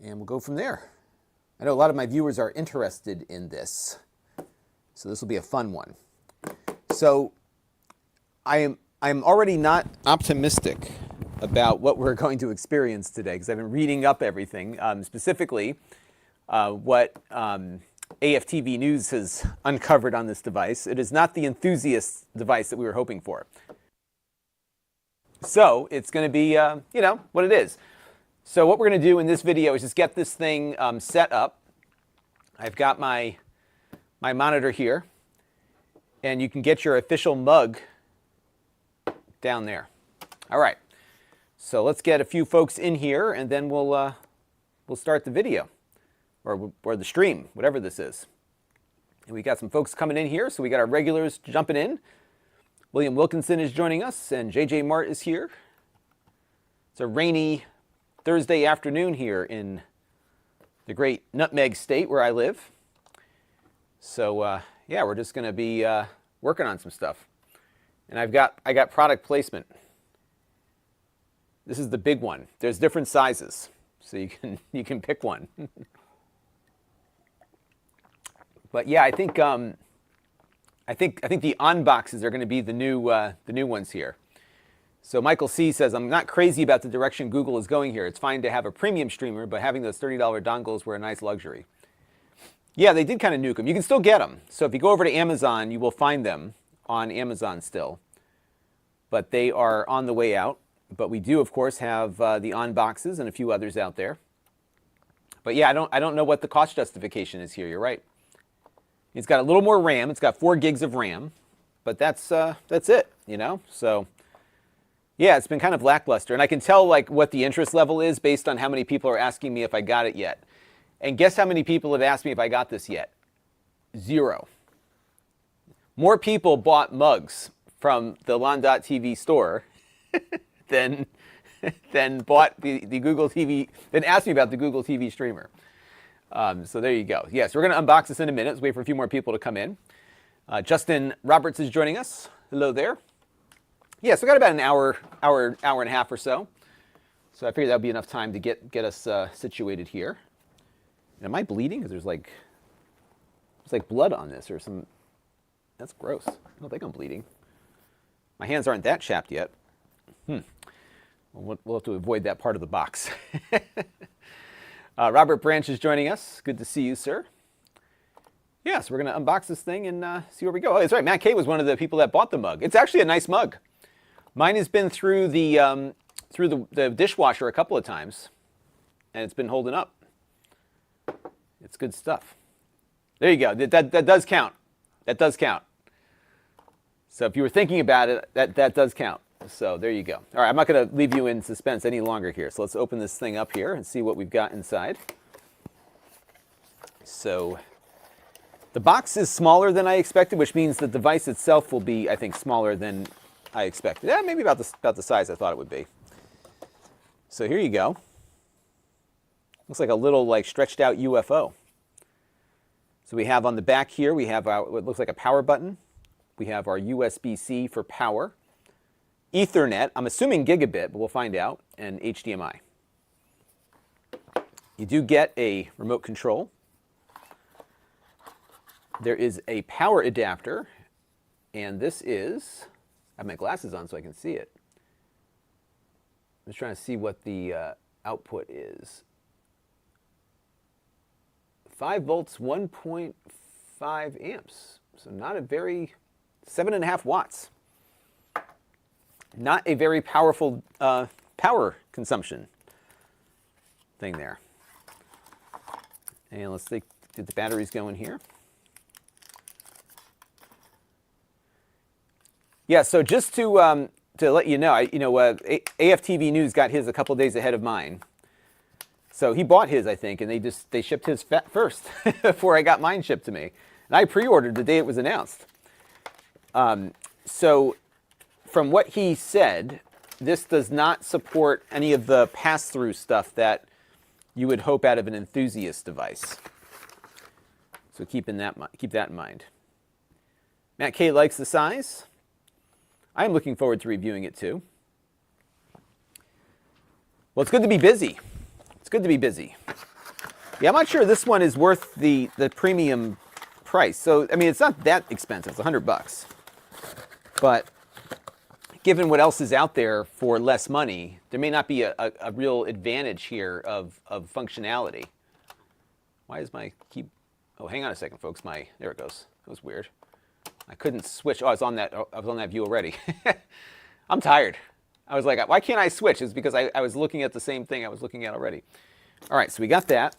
and we'll go from there. I know a lot of my viewers are interested in this, so this will be a fun one. So I'm already not optimistic about what we're going to experience today because I've been reading up everything, specifically what AFTV News has uncovered on this device. It is not the enthusiast device that we were hoping for. So it's going to be, you know, what it is. So what we're going to do in this video is just get this thing set up. I've got my monitor here, and you can get your official mug down there. All right. So let's get a few folks in here, and then we'll start the video, or the stream, whatever this is. And we got some folks coming in here, so we got our regulars jumping in. William Wilkinson is joining us, and JJ Mart is here. It's a rainy Thursday afternoon here in the great Nutmeg State where I live. So yeah, we're just going to be working on some stuff. And I got product placement. This is the big one. There's different sizes, so you can pick one. But yeah, I think the unboxes are going to be the new ones here. So Michael C says, I'm not crazy about the direction Google is going here. It's fine to have a premium streamer, but having those $30 dongles were a nice luxury. Yeah, they did kind of nuke them. You can still get them. So if you go over to Amazon, you will find them on Amazon still. But they are on the way out. But we do, of course, have the unboxes and a few others out there. But yeah, I don't know what the cost justification is here. You're right. It's got a little more RAM. It's got 4 gigs of RAM. But that's it, you know? So yeah, it's been kind of lackluster. And I can tell like what the interest level is based on how many people are asking me if I got it yet. And guess how many people have asked me if I got this yet? 0. More people bought mugs from the Lon.TV store than bought the Google TV, than asked me about the Google TV streamer. So there you go. Yes, we're going to unbox this in a minute. Let's wait for a few more people to come in. Justin Roberts is joining us. Hello there. Yeah, so we got about an hour and a half or so. So I figured that would be enough time to get us situated here. And am I bleeding? Because there's like blood on this or some. That's gross. I don't think I'm bleeding. My hands aren't that chapped yet. We'll have to avoid that part of the box. Robert Branch is joining us. Good to see you, sir. Yeah, so we're going to unbox this thing and see where we go. Oh, that's right. Matt K was one of the people that bought the mug. It's actually a nice mug. Mine has been through the dishwasher a couple of times, and it's been holding up. It's good stuff. There you go. That does count. That does count. So if you were thinking about it, that does count. So there you go. All right, I'm not going to leave you in suspense any longer here. So let's open this thing up here and see what we've got inside. So the box is smaller than I expected, which means the device itself will be, I think, smaller than I expected. Yeah, maybe about the size I thought it would be. So here you go. Looks like a little like stretched out UFO. So we have on the back here, we have what looks like a power button. We have our USB-C for power. Ethernet, I'm assuming gigabit, but we'll find out, and HDMI. You do get a remote control. There is a power adapter, and this is, I have my glasses on so I can see it. I'm just trying to see what the output is. 5 volts, 1.5 amps. So not a very, 7.5 watts. Not a very powerful power consumption thing there. And let's get the batteries going here. Yeah, so just to let you know, AFTV News got his a couple days ahead of mine. So he bought his, I think, and they shipped his first before I got mine shipped to me. And I pre-ordered the day it was announced. So from what he said, this does not support any of the pass-through stuff that you would hope out of an enthusiast device. So keep that in mind. Matt K likes the size. I'm looking forward to reviewing it too. Well, it's good to be busy. It's good to be busy. Yeah, I'm not sure this one is worth the premium price. So, I mean, it's not that expensive. It's $100. But given what else is out there for less money, there may not be a real advantage here of functionality. Why is my key... Oh, hang on a second, folks. There it goes. That was weird. I couldn't switch. Oh, I was on that view already. I'm tired. I was like, why can't I switch? It's because I was looking at the same thing I was looking at already. All right, so we got that.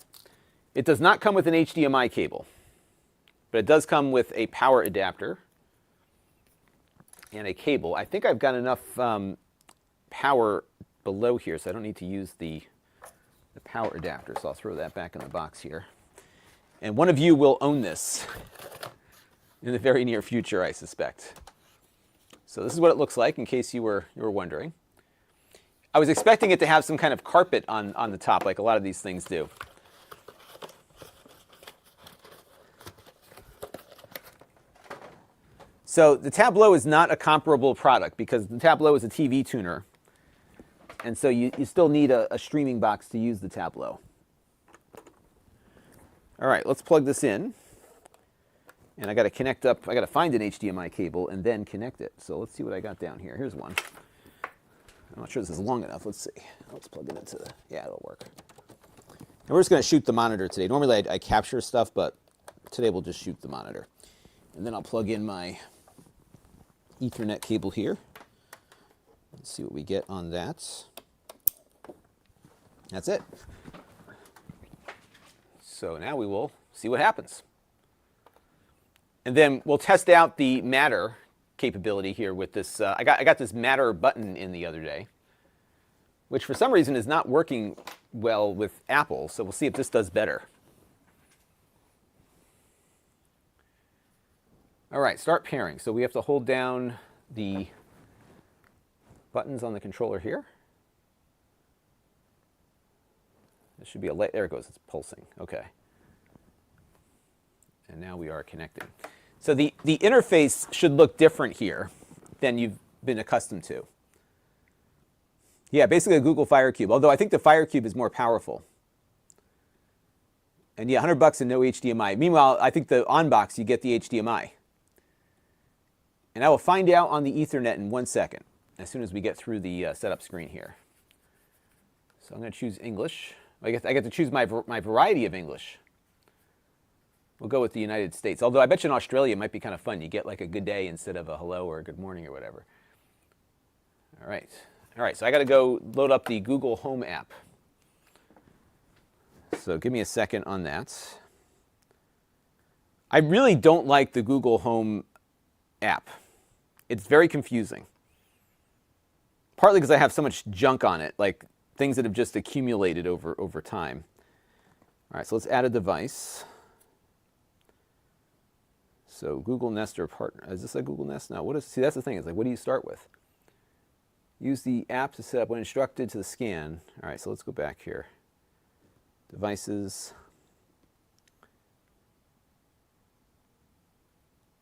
It does not come with an HDMI cable, but it does come with a power adapter and a cable. I think I've got enough power below here, so I don't need to use the power adapter. So I'll throw that back in the box here. And one of you will own this in the very near future, I suspect. So this is what it looks like, in case you were wondering. I was expecting it to have some kind of carpet on the top, like a lot of these things do. So the Tableau is not a comparable product because the Tableau is a TV tuner. And so you still need a streaming box to use the Tableau. All right, let's plug this in. And I got to connect up, I got to find an HDMI cable and then connect it. So let's see what I got down here. Here's one. I'm not sure this is long enough. Let's see. Let's plug it into yeah, it'll work. And we're just going to shoot the monitor today. Normally I capture stuff, but today we'll just shoot the monitor. And then I'll plug in my Ethernet cable here. Let's see what we get on that. That's it. So now we will see what happens. And then we'll test out the Matter capability here with this. I got this Matter button in the other day, which for some reason is not working well with Apple. So we'll see if this does better. All right, start pairing. So we have to hold down the buttons on the controller here. This should be there it goes, it's pulsing, okay. And now we are connecting. So the interface should look different here than you've been accustomed to. Yeah, basically a Google Fire Cube, although I think the Fire Cube is more powerful. And yeah, $100 and no HDMI. Meanwhile, I think the on-box, you get the HDMI. And I will find out on the Ethernet in 1 second, as soon as we get through the setup screen here. So I'm going to choose English. I get to choose my variety of English. We'll go with the United States. Although I bet you in Australia it might be kind of fun. You get like a good day instead of a hello or a good morning or whatever. All right. All right, so I got to go load up the Google Home app. So give me a second on that. I really don't like the Google Home app. It's very confusing. Partly because I have so much junk on it, like things that have just accumulated over time. All right, so let's add a device. So Google Nest or partner. Is this a Google Nest? No. See, that's the thing. It's like, what do you start with? Use the app to set up when instructed to the scan. All right, so let's go back here. Devices.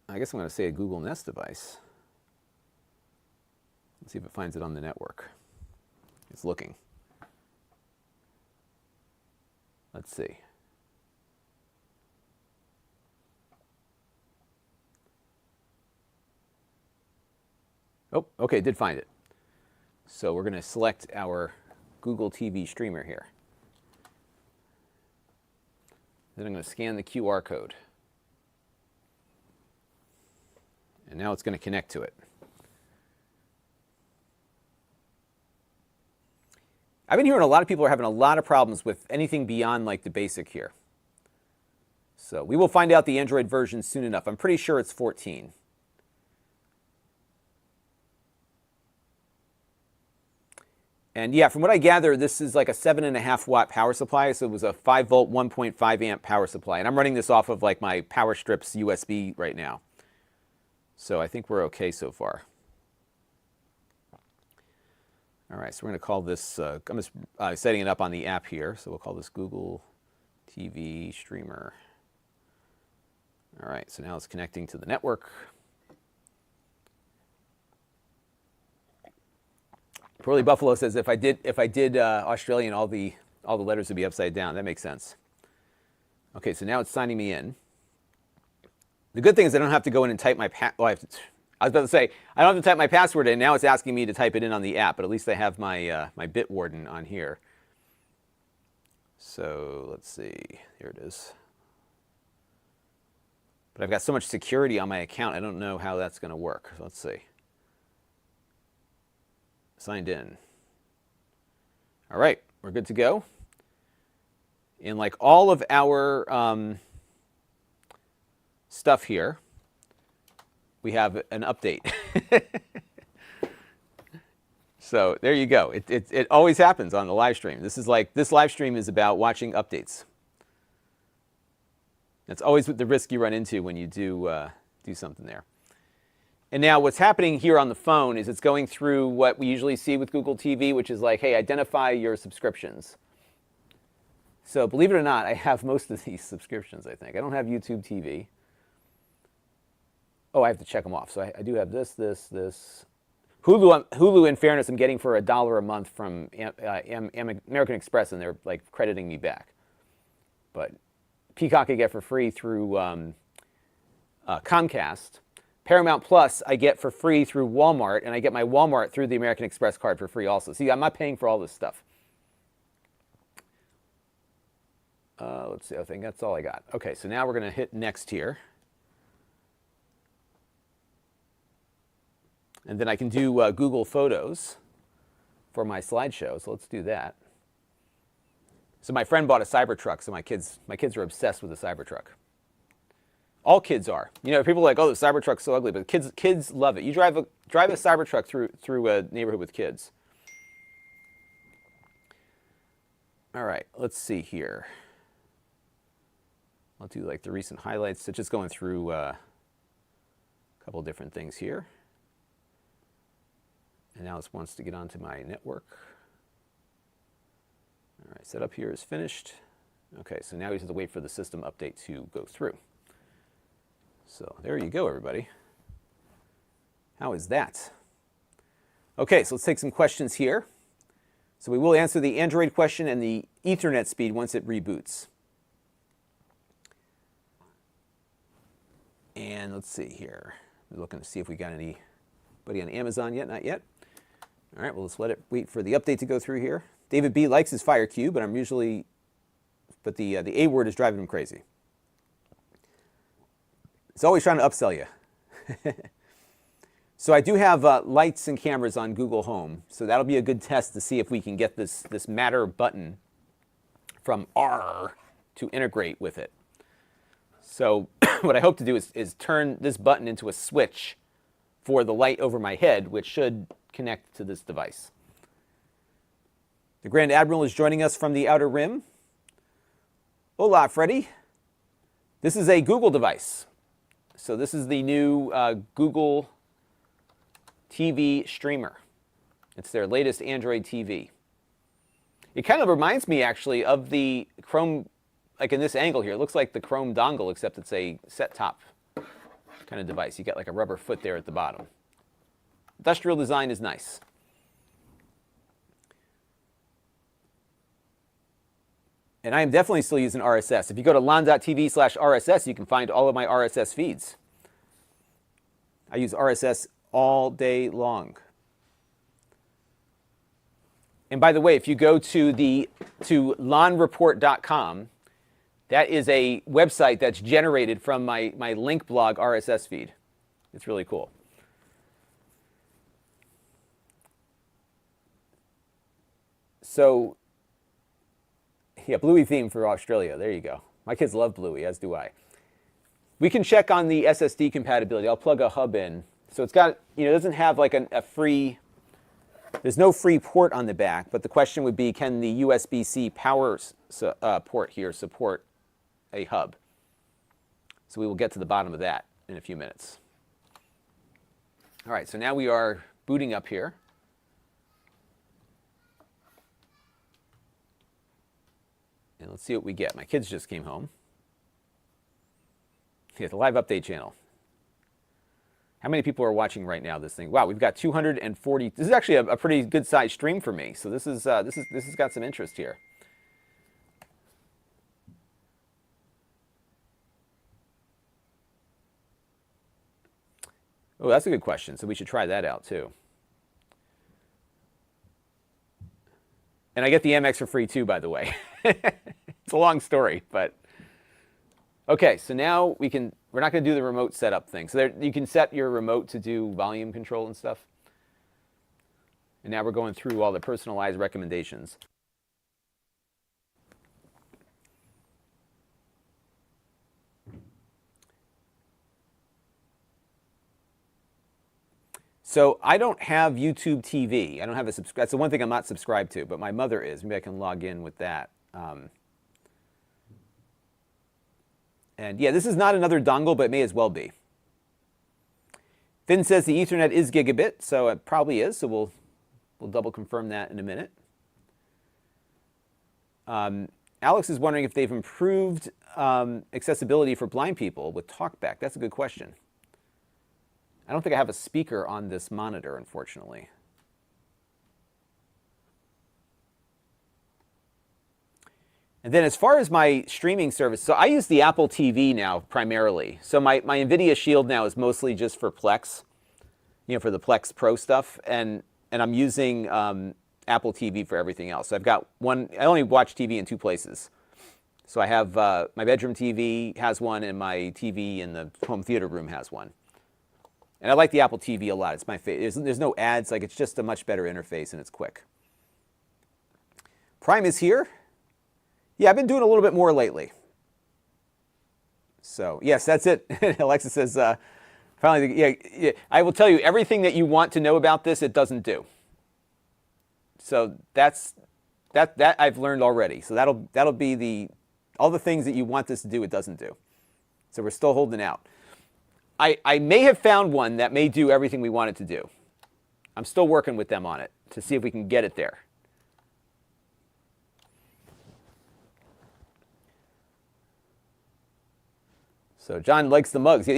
I guess I'm going to say a Google Nest device. Let's see if it finds it on the network. It's looking. Let's see. Oh, okay, did find it. So we're going to select our Google TV streamer here. Then I'm going to scan the QR code. And now it's going to connect to it. I've been hearing a lot of people are having a lot of problems with anything beyond like the basic here. So we will find out the Android version soon enough. I'm pretty sure it's 14. And yeah, from what I gather, this is like a 7.5 watt power supply. So it was a 5 volt, 1.5 amp power supply. And I'm running this off of like my Power Strips USB right now. So I think we're okay so far. All right, so we're going to call this, I'm just setting it up on the app here. So we'll call this Google TV Streamer. All right, so now it's connecting to the network. Pearly Buffalo says if I did Australian, all the letters would be upside down. That makes sense. Okay, so now it's signing me in. The good thing is I don't have to go in and type my I was about to say, I don't have to type my password in. Now it's asking me to type it in on the app, but at least I have my, my Bitwarden on here. So let's see, here it is. But I've got so much security on my account, I don't know how that's going to work. So let's see. Signed in. All right, we're good to go. And like all of our stuff here, we have an update. So there you go. It always happens on the live stream. This live stream is about watching updates. That's always the risk you run into when you do something there. And now what's happening here on the phone is it's going through what we usually see with Google TV, which is like, hey, identify your subscriptions. So believe it or not, I have most of these subscriptions, I think. I don't have YouTube TV. Oh, I have to check them off. So I do have this. Hulu, in fairness, I'm getting for $1 a month from American Express, and they're like crediting me back. But Peacock I get for free through Comcast. Paramount Plus I get for free through Walmart, and I get my Walmart through the American Express card for free also. See, I'm not paying for all this stuff. Let's see, I think that's all I got. Okay, so now we're going to hit next here. And then I can do Google Photos for my slideshow, so let's do that. So my friend bought a Cybertruck, so my kids are obsessed with the Cybertruck. All kids are. You know, people are like, oh, the Cybertruck's so ugly, but kids love it. You drive a Cybertruck through a neighborhood with kids. All right, let's see here. I'll do like the recent highlights. So just going through a couple different things here. And now it wants to get onto my network. All right, setup here is finished. Okay, so now we just have to wait for the system update to go through. So there you go, everybody. How is that? Okay, so let's take some questions here. So we will answer the Android question and the Ethernet speed once it reboots. And let's see here. We're looking to see if we got anybody on Amazon yet. Not yet. All right, well, let's let it wait for the update to go through here. David B likes his Fire Cube, but the A word is driving him crazy. It's always trying to upsell you. So I do have lights and cameras on Google Home, so that'll be a good test to see if we can get this Matter button from R to integrate with it. So what I hope to do is turn this button into a switch for the light over my head, which should connect to this device. The Grand Admiral is joining us from the Outer Rim. Hola, Freddy. This is a Google device. So this is the new Google TV streamer. It's their latest Android TV. It kind of reminds me, actually, of the Chrome, like in this angle here. It looks like the Chrome dongle, except it's a set-top kind of device. You got like a rubber foot there at the bottom. Industrial design is nice. And I am definitely still using RSS. If you go to Lon.TV/RSS, you can find all of my RSS feeds. I use RSS all day long. And by the way, if you go to lonreport.com, that is a website that's generated from my link blog RSS feed. It's really cool. So, yeah, Bluey theme for Australia. There you go. My kids love Bluey, as do I. We can check on the SSD compatibility. I'll plug a hub in. So it's got, it doesn't have like a free, there's no free port on the back, but the question would be, can the USB-C power port here support a hub? So we will get to the bottom of that in a few minutes. All right, so now we are booting up here. And let's see what we get. My kids just came home. Yeah, the live update channel. How many people are watching right now this thing? Wow, we've got 240. This is actually a pretty good sized stream for me. So this has got some interest here. Oh, that's a good question. So we should try that out too. And I get the Amex for free too, by the way. It's a long story, but okay. So now we're not going to do the remote setup thing. So there, you can set your remote to do volume control and stuff. And now we're going through all the personalized recommendations. So I don't have YouTube TV. I don't have a subscribe. That's the one thing I'm not subscribed to, but my mother is. Maybe I can log in with that. And yeah, this is not another dongle, but it may as well be. Finn says the Ethernet is gigabit, so it probably is. So we'll double confirm that in a minute. Alex is wondering if they've improved accessibility for blind people with TalkBack. That's a good question. I don't think I have a speaker on this monitor, unfortunately. And then as far as my streaming service, so I use the Apple TV now primarily. So my NVIDIA Shield now is mostly just for Plex, for the Plex Pro stuff. And I'm using Apple TV for everything else. So I've got one, I only watch TV in two places. So I have my bedroom TV has one, and my TV in the home theater room has one. And I like the Apple TV a lot. It's my favorite. There's no ads. Like, it's just a much better interface, and it's quick. Prime is here. Yeah, I've been doing a little bit more lately. So, yes, that's it. Alexa says, finally, yeah, I will tell you, everything that you want to know about this, it doesn't do. So that I've learned already. So that'll be all the things that you want this to do, it doesn't do. So we're still holding out. I may have found one that may do everything we want it to do. I'm still working with them on it to see if we can get it there. So John likes the mugs. Yeah,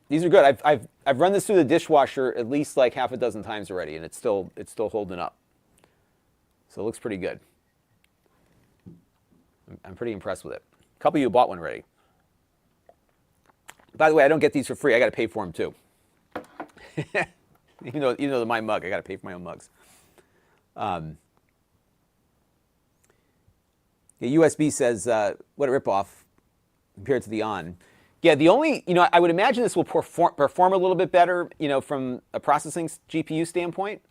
these are good. I've run this through the dishwasher at least like half a dozen times already, and it's still holding up. So it looks pretty good. I'm pretty impressed with it. A couple of you bought one already. By the way, I don't get these for free. I got to pay for them too. even though my mug, I got to pay for my own mugs. Yeah, USB says, what a ripoff compared to the On. Yeah, the only, I would imagine this will perform a little bit better, from a processing GPU standpoint.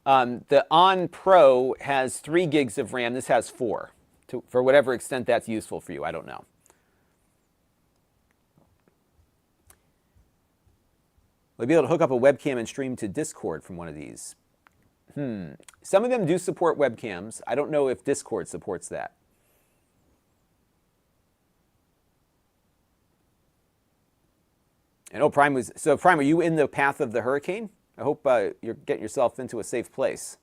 The On Pro has 3 gigs of RAM. This has 4. For whatever extent that's useful for you, I don't know. We'll be able to hook up a webcam and stream to Discord from one of these. Some of them do support webcams. I don't know if Discord supports that. I know Prime was... So Prime, are you in the path of the hurricane? I hope you're getting yourself into a safe place.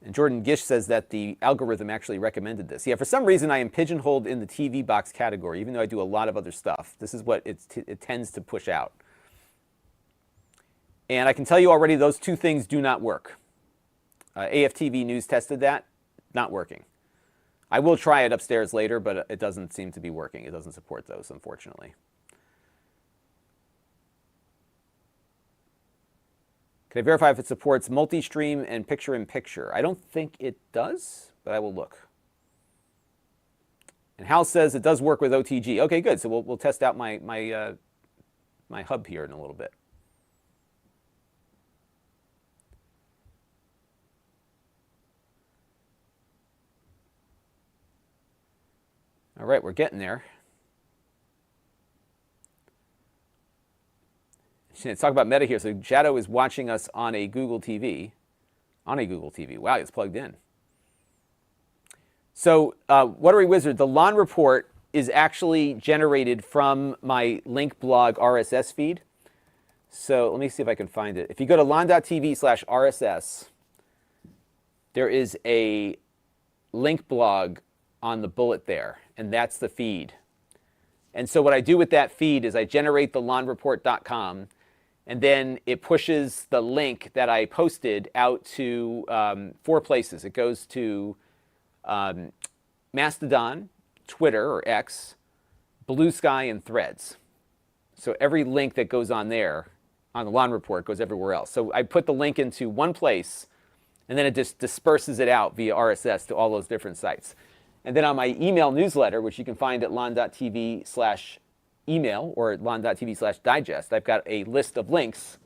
And Jordan Gish says that the algorithm actually recommended this. Yeah, for some reason I am pigeonholed in the TV box category, even though I do a lot of other stuff. This is what it tends to push out. And I can tell you already, those two things do not work. AFTV News tested that. Not working. I will try it upstairs later, but it doesn't seem to be working. It doesn't support those, unfortunately. Can I verify if it supports multi-stream and picture-in-picture? I don't think it does, but I will look. And Hal says it does work with OTG. Okay, good. So we'll test out my hub here in a little bit. All right, we're getting there. Let's talk about Meta here. So Shadow is watching us on a Google TV. On a Google TV. Wow, it's plugged in. So What Are We Wizard? The Lon report is actually generated from my link blog RSS feed. So let me see if I can find it. If you go to Lon.TV/RSS, there is a link blog on the bullet there, and that's the feed. And so what I do with that feed is I generate the lonreport.com, and then it pushes the link that I posted out to 4 places. It goes to Mastodon, Twitter or X, Blue Sky, and Threads. So every link that goes on there, on the Lon report, goes everywhere else. So I put the link into one place, and then it just disperses it out via RSS to all those different sites. And then on my email newsletter, which you can find at Lon.TV/email or at Lon.TV/digest, I've got a list of links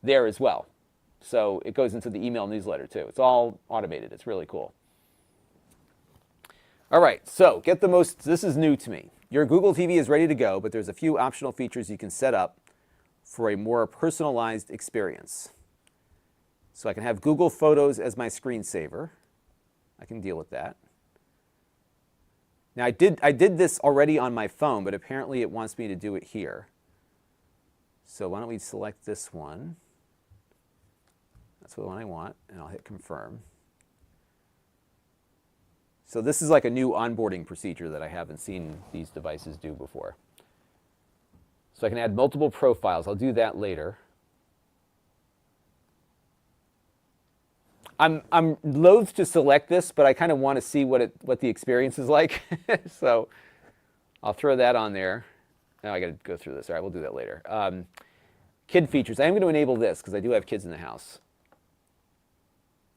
there as well. So it goes into the email newsletter too. It's all automated. It's really cool. All right, so get the most, this is new to me. Your Google TV is ready to go, but there's a few optional features you can set up for a more personalized experience. So I can have Google Photos as my screensaver. I can deal with that. Now I did this already on my phone, but apparently it wants me to do it here. So why don't we select this one? That's the one I want, and I'll hit confirm. So this is like a new onboarding procedure that I haven't seen these devices do before. So I can add multiple profiles. I'll do that later. I'm loath to select this, but I kind of want to see what the experience is like. So I'll throw that on there. Now I got to go through this. All right, we'll do that later. Kid features. I am going to enable this because I do have kids in the house.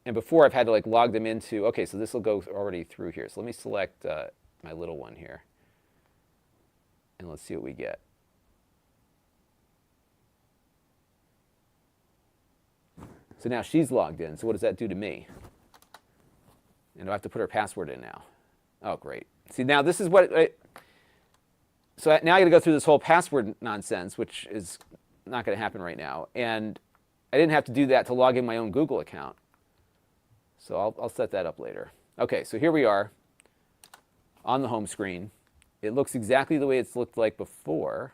And before I've had to like log them into, okay, so this will go already through here. So let me select my little one here. And let's see what we get. So now she's logged in. So what does that do to me? And do I have to put her password in now? Oh, great. See, now this is what, so now I got to go through this whole password nonsense, which is not going to happen right now. And I didn't have to do that to log in my own Google account. So I'll set that up later. Okay, so here we are on the home screen. It looks exactly the way it's looked like before.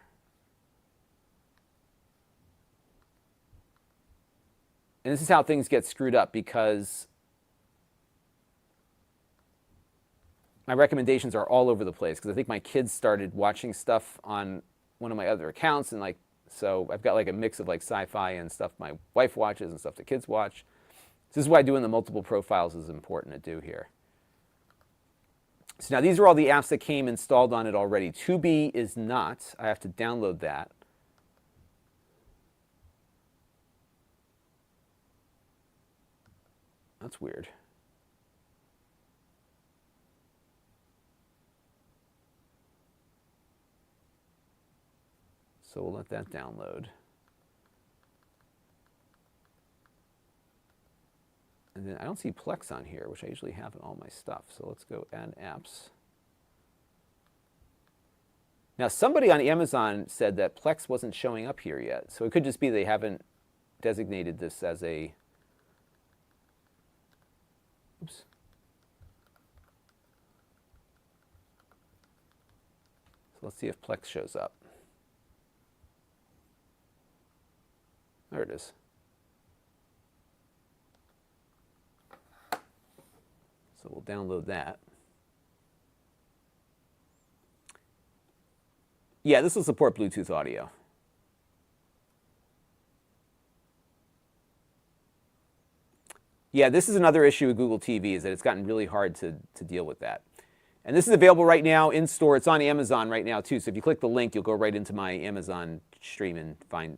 And this is how things get screwed up because my recommendations are all over the place because I think my kids started watching stuff on one of my other accounts, and like, so I've got like a mix of like sci-fi and stuff my wife watches and stuff the kids watch. This is why doing the multiple profiles is important to do here. So now these are all the apps that came installed on it already. Tubi is not. I have to download that. That's weird. So we'll let that download. And then I don't see Plex on here, which I usually have in all my stuff. So let's go add apps. Now somebody on Amazon said that Plex wasn't showing up here yet. So it could just be they haven't designated this as a, oops. So let's see if Plex shows up. There it is. So we'll download that. Yeah, this will support Bluetooth audio. Yeah, this is another issue with Google TV is that it's gotten really hard to deal with that. And this is available right now in store. It's on Amazon right now too. So if you click the link, you'll go right into my Amazon stream and find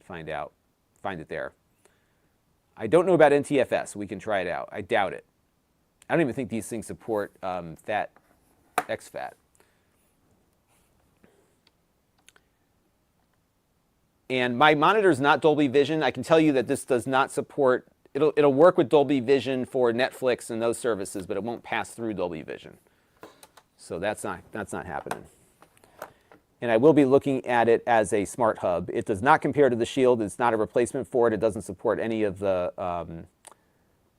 it there. I don't know about NTFS. We can try it out. I doubt it. I don't even think these things support FAT, XFAT. And my monitor is not Dolby Vision. I can tell you that this does not support, it'll work with Dolby Vision for Netflix and those services, but it won't pass through Dolby Vision. So that's not happening. And I will be looking at it as a smart hub. It does not compare to the Shield. It's not a replacement for it. It doesn't support any of the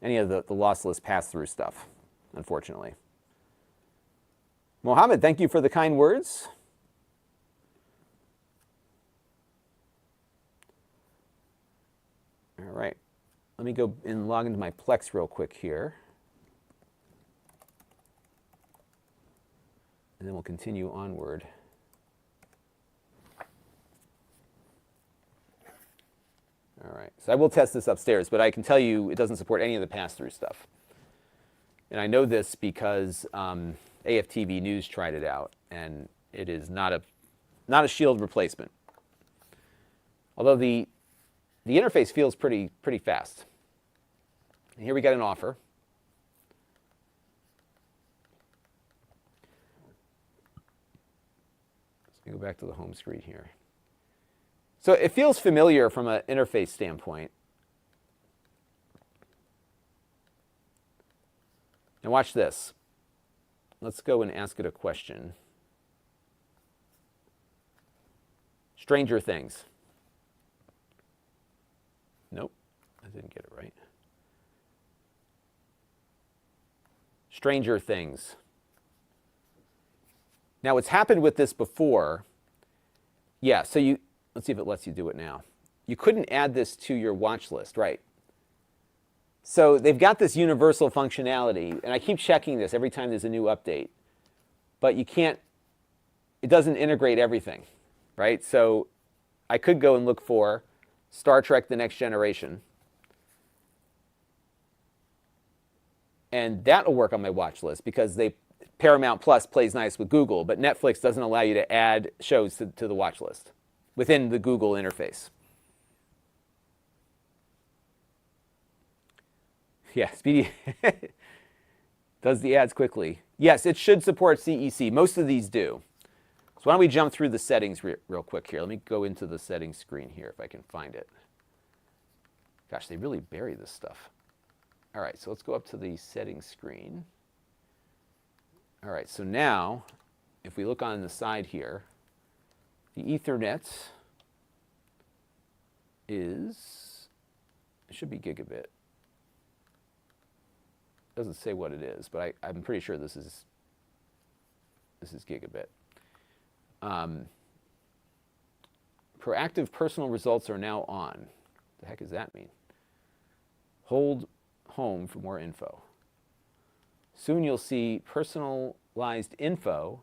lossless pass-through stuff, unfortunately. Mohammed, thank you for the kind words. All right, let me go and log into my Plex real quick here. And then we'll continue onward. All right, so I will test this upstairs, but I can tell you it doesn't support any of the pass-through stuff. And I know this because AFTV News tried it out, and it is not a Shield replacement. Although the interface feels pretty fast. And here we got an offer. Let's go back to the home screen here. So it feels familiar from an interface standpoint. Now watch this. Let's go and ask it a question. Stranger Things. Nope, I didn't get it right. Stranger Things. Now, what's happened with this before, yeah, so let's see if it lets you do it now. You couldn't add this to your watch list, right? So they've got this universal functionality, and I keep checking this every time there's a new update, but you can't, it doesn't integrate everything, right? So I could go and look for Star Trek: The Next Generation, and that will work on my watch list because Paramount Plus plays nice with Google, but Netflix doesn't allow you to add shows to the watch list within the Google interface. Yeah, Speedy does the ads quickly. Yes, it should support CEC. Most of these do. So why don't we jump through the settings real quick here. Let me go into the settings screen here if I can find it. Gosh, they really bury this stuff. All right, so let's go up to the settings screen. All right, so now, if we look on the side here, the Ethernet it should be gigabit. Doesn't say what it is, but I'm pretty sure this is gigabit. Proactive personal results are now on. What the heck does that mean? Hold home for more info. Soon you'll see personalized info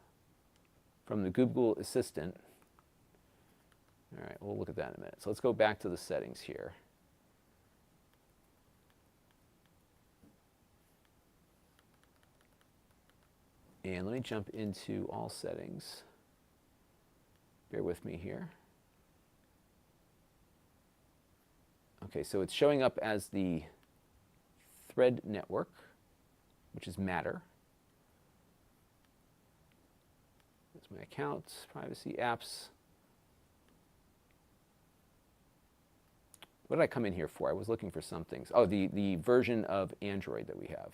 from the Google Assistant. All right, we'll look at that in a minute. So let's go back to the settings here. And let me jump into all settings. Bear with me here. Okay, so it's showing up as the thread network, which is Matter. That's my accounts, privacy, apps. What did I come in here for? I was looking for some things. Oh, the version of Android that we have.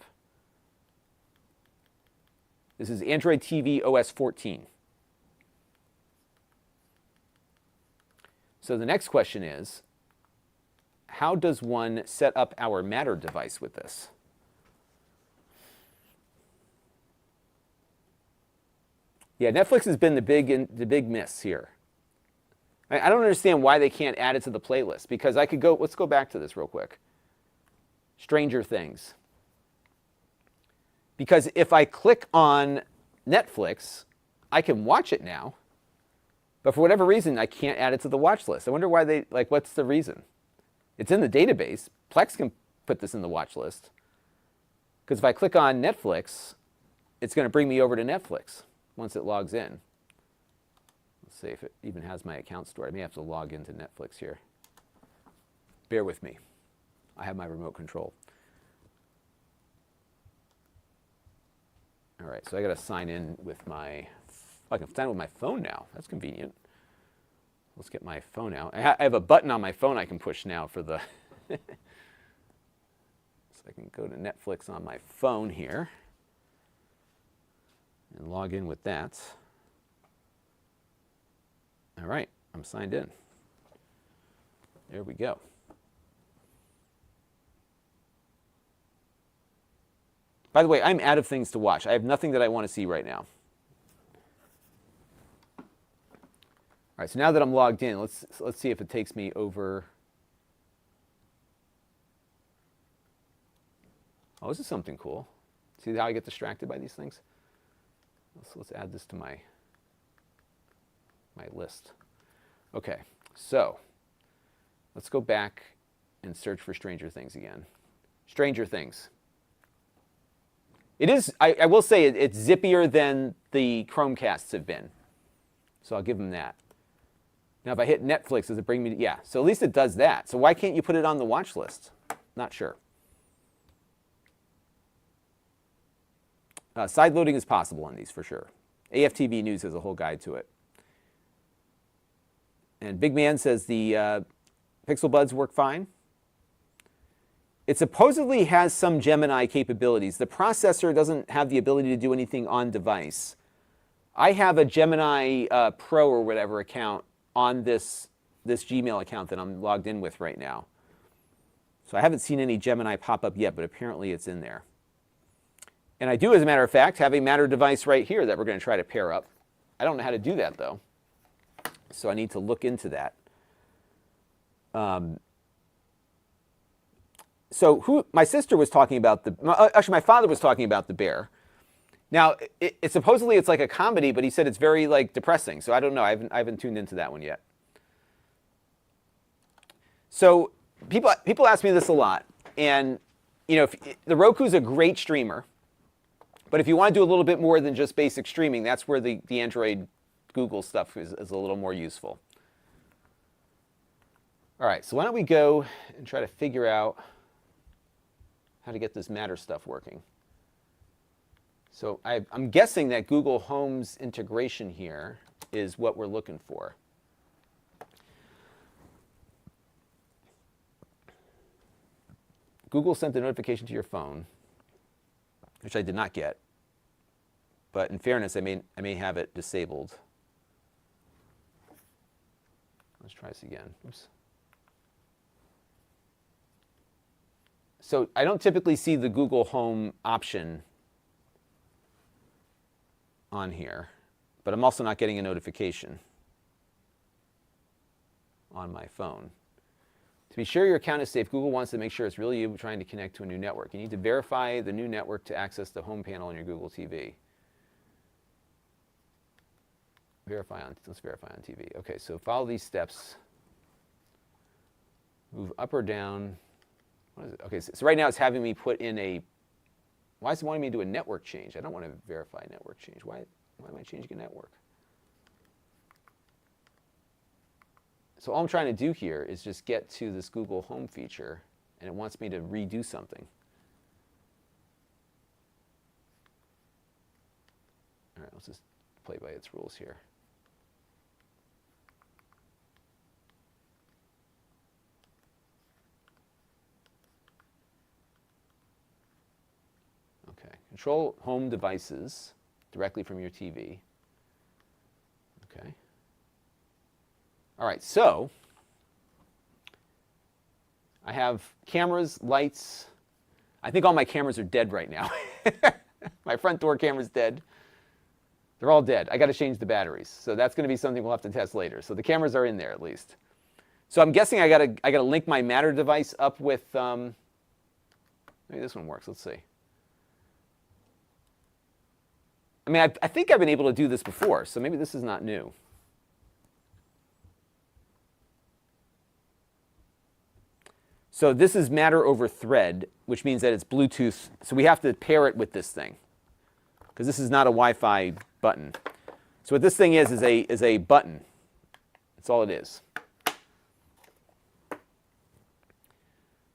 This is Android TV OS 14. So the next question is, how does one set up our Matter device with this? Yeah, Netflix has been the big miss here. I don't understand why they can't add it to the playlist, because I could go, let's go back to this real quick. Stranger Things. Because if I click on Netflix, I can watch it now, but for whatever reason, I can't add it to the watch list. I wonder why they, like, what's the reason? It's in the database. Plex can put this in the watch list. Because if I click on Netflix, it's going to bring me over to Netflix once it logs in. Let's see if it even has my account stored. I may have to log into Netflix here. Bear with me. I have my remote control. All right, so I got to sign in with my, I can sign in with my phone now. That's convenient. Let's get my phone out. I have a button on my phone I can push now for the, so I can go to Netflix on my phone here and log in with that. All right, I'm signed in. There we go. By the way, I'm out of things to watch. I have nothing that I want to see right now. All right, so now that I'm logged in, let's see if it takes me over. Oh, this is something cool. See how I get distracted by these things? Let's add this to my list. Okay, so let's go back and search for Stranger Things again. Stranger Things. It is, I will say, it's zippier than the Chromecasts have been. So I'll give them that. Now, if I hit Netflix, does it bring me to, yeah, so at least it does that. So why can't you put it on the watch list? Not sure. Side loading is possible on these for sure. AFTV News has a whole guide to it. And Big Man says the Pixel Buds work fine. It supposedly has some Gemini capabilities. The processor doesn't have the ability to do anything on device. I have a Gemini Pro or whatever account on this Gmail account that I'm logged in with right now. So I haven't seen any Gemini pop up yet, but apparently it's in there. And I do, as a matter of fact, have a Matter device right here that we're going to try to pair up. I don't know how to do that, though. So I need to look into that. So my sister was talking about actually my father was talking about the bear. Now, supposedly it's like a comedy, but he said it's very like depressing. So I don't know. I haven't tuned into that one yet. So people ask me this a lot, and you know, the Roku's a great streamer, but if you want to do a little bit more than just basic streaming, that's where the Android Google stuff is a little more useful. All right, so why don't we go and try to figure out how to get this Matter stuff working. So I'm guessing that Google Home's integration here is what we're looking for. Google sent the notification to your phone, which I did not get. But in fairness, I may have it disabled. Let's try this again. Oops. So I don't typically see the Google Home option on here, but I'm also not getting a notification on my phone. To be sure your account is safe, Google wants to make sure it's really you trying to connect to a new network. You need to verify the new network to access the home panel on your Google TV. Let's verify on TV. Okay, so follow these steps. Move up or down. What is it? Okay, so right now it's having me put in a, why is it wanting me to do a network change? I don't want to verify network change. Why am I changing a network? So all I'm trying to do here is just get to this Google Home feature, and it wants me to redo something. All right, let's just play by its rules here. Okay, control home devices directly from your TV. Okay. All right, so I have cameras, lights. I think all my cameras are dead right now. My front door camera's dead. They're all dead. I got to change the batteries. So that's going to be something we'll have to test later. So the cameras are in there at least. So I'm guessing I got to link my Matter device up with, maybe this one works. Let's see. I mean, I think I've been able to do this before, so maybe this is not new. So this is Matter over Thread, which means that it's Bluetooth. So we have to pair it with this thing, because this is not a Wi-Fi button. So what this thing is a button. That's all it is.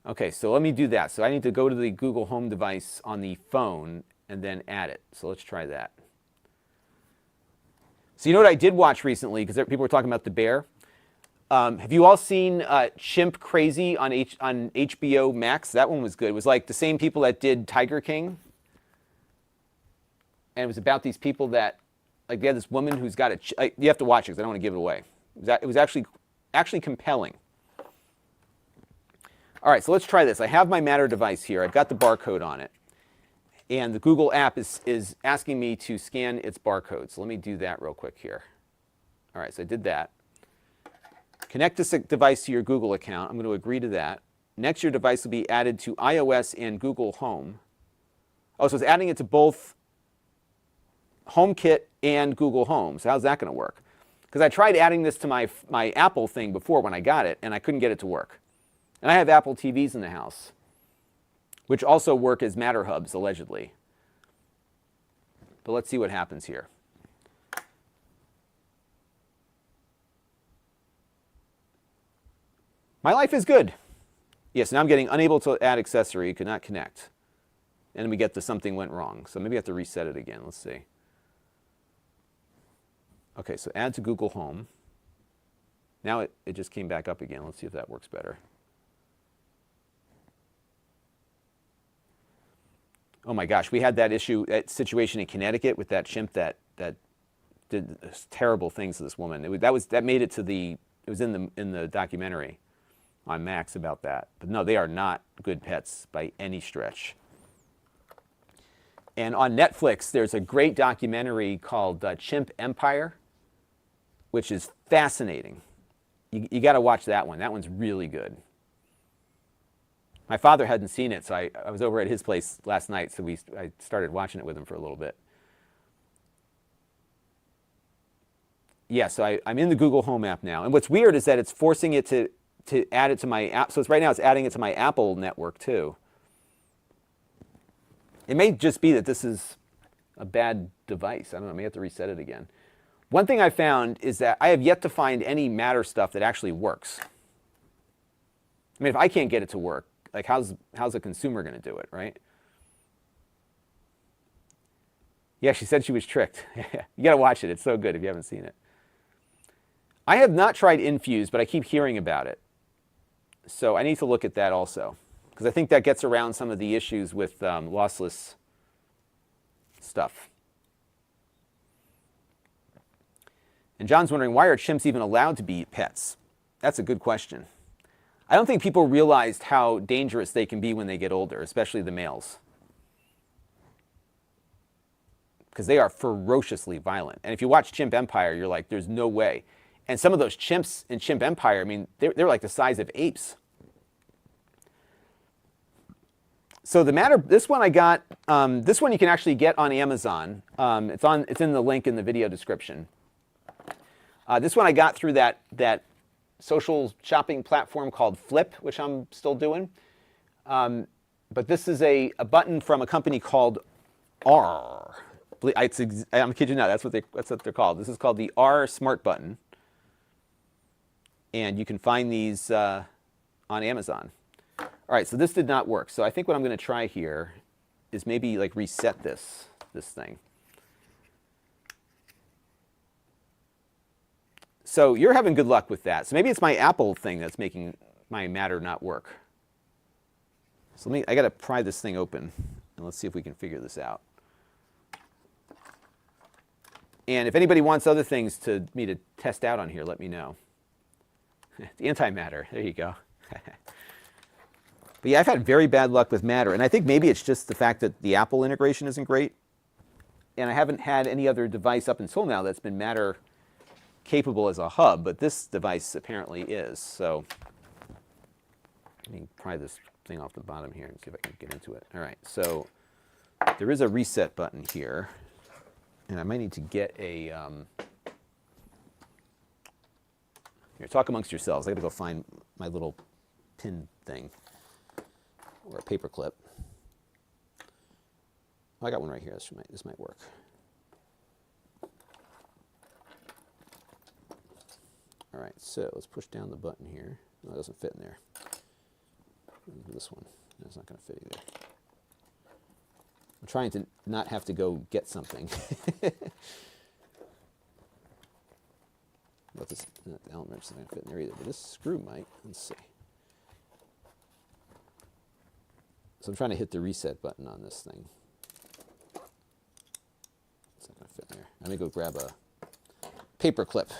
Okay, so let me do that. So I need to go to the Google Home device on the phone and then add it. So let's try that. So you know what I did watch recently, because people were talking about the bear? Have you all seen Chimp Crazy on HBO Max? That one was good. It was like the same people that did Tiger King. And it was about these people that, like, they had this woman who's got a, you have to watch it because I don't want to give it away. It was actually compelling. All right, so let's try this. I have my Matter device here. I've got the barcode on it. And the Google app is asking me to scan its barcode. So let me do that real quick here. All right, so I did that. Connect this device to your Google account. I'm going to agree to that. Next, your device will be added to iOS and Google Home. Oh, so it's adding it to both HomeKit and Google Home. So how's that going to work? Because I tried adding this to my Apple thing before when I got it, and I couldn't get it to work. And I have Apple TVs in the house, which also work as Matter hubs, allegedly. But let's see what happens here. My life is good. Yes, now I'm getting unable to add accessory, could not connect. And we get the something went wrong. So maybe I have to reset it again. Let's see. Okay, so add to Google Home. Now it just came back up again. Let's see if that works better. Oh my gosh, we had that issue, that situation in Connecticut with that chimp that did terrible things to this woman. That made it to it was in the documentary on Max about that. But no, they are not good pets by any stretch. And on Netflix, there's a great documentary called Chimp Empire, which is fascinating. You got to watch that one. That one's really good. My father hadn't seen it, so I was over at his place last night, so I started watching it with him for a little bit. Yeah, so I'm in the Google Home app now. And what's weird is that it's forcing it to add it to my app. So right now it's adding it to my Apple network too. It may just be that this is a bad device. I don't know, I may have to reset it again. One thing I found is that I have yet to find any Matter stuff that actually works. I mean, if I can't get it to work, like how's a consumer going to do it, right? Yeah, she said she was tricked. You got to watch it. It's so good if you haven't seen it. I have not tried Infuse, but I keep hearing about it. So I need to look at that also, because I think that gets around some of the issues with lossless stuff. And John's wondering, why are chimps even allowed to be pets? That's a good question. I don't think people realized how dangerous they can be when they get older, especially the males. Because they are ferociously violent. And if you watch Chimp Empire, you're like, there's no way. And some of those chimps in Chimp Empire, I mean, they're like the size of apes. So the Matter, this one I got, this one you can actually get on Amazon. It's in the link in the video description. This one I got through that social shopping platform called Flip, which I'm still doing. But this is a button from a company called R. I'm kidding you not, that's what they're called. This is called the R Smart Button. And you can find these on Amazon. All right, so this did not work. So I think what I'm going to try here is maybe like reset this thing. So you're having good luck with that. So maybe it's my Apple thing that's making my Matter not work. So I got to pry this thing open, and let's see if we can figure this out. And if anybody wants other things me to test out on here, let me know. The antimatter, there you go. But yeah, I've had very bad luck with Matter, and I think maybe it's just the fact that the Apple integration isn't great. And I haven't had any other device up until now that's been Matter capable as a hub, but this device apparently is. So let me pry this thing off the bottom here and see if I can get into it. All right, so there is a reset button here, and I might need to get a here, talk amongst yourselves. I got to go find my little pin thing or a paper clip. Oh, I got one right here. This might work. All right, so let's push down the button here. No, it doesn't fit in there. This one, that's not going to fit either. I'm trying to not have to go get something. But this Allen wrench isn't going to fit in there either, but this screw might. Let's see. So I'm trying to hit the reset button on this thing. It's not going to fit in there. Let me go grab a paper clip.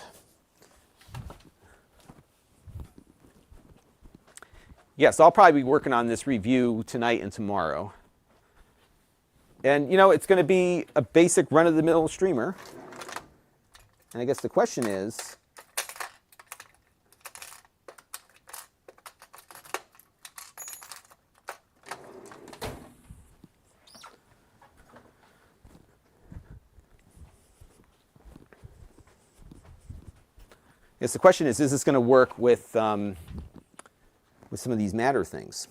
Yes, I'll probably be working on this review tonight and tomorrow. And, you know, it's going to be a basic run-of-the-mill streamer. And I guess the question is, is this going to work with some of these Matter things?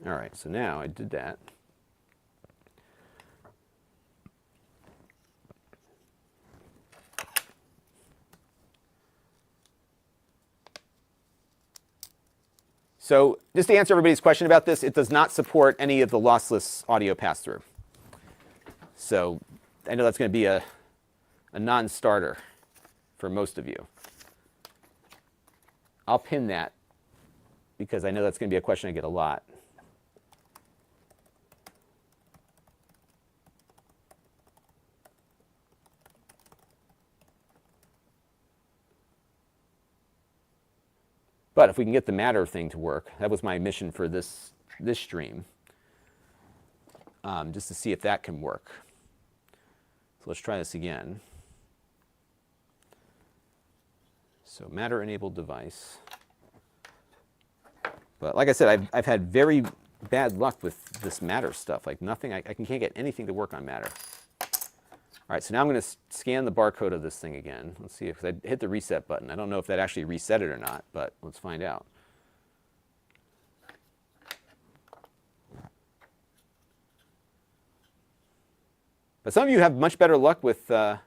All right, so now I did that. So just to answer everybody's question about this, it does not support any of the lossless audio pass-through. So I know that's going to be a non-starter for most of you. I'll pin that because I know that's going to be a question I get a lot. But if we can get the matter thing to work, that was my mission for this stream, just to see if that can work. So let's try this again. So matter-enabled device. But like I said, I've had very bad luck with this matter stuff. Like nothing, I can't get anything to work on matter. All right, so now I'm going to scan the barcode of this thing again. Let's see if I hit the reset button. I don't know if that actually reset it or not, but let's find out. But some of you have much better luck with and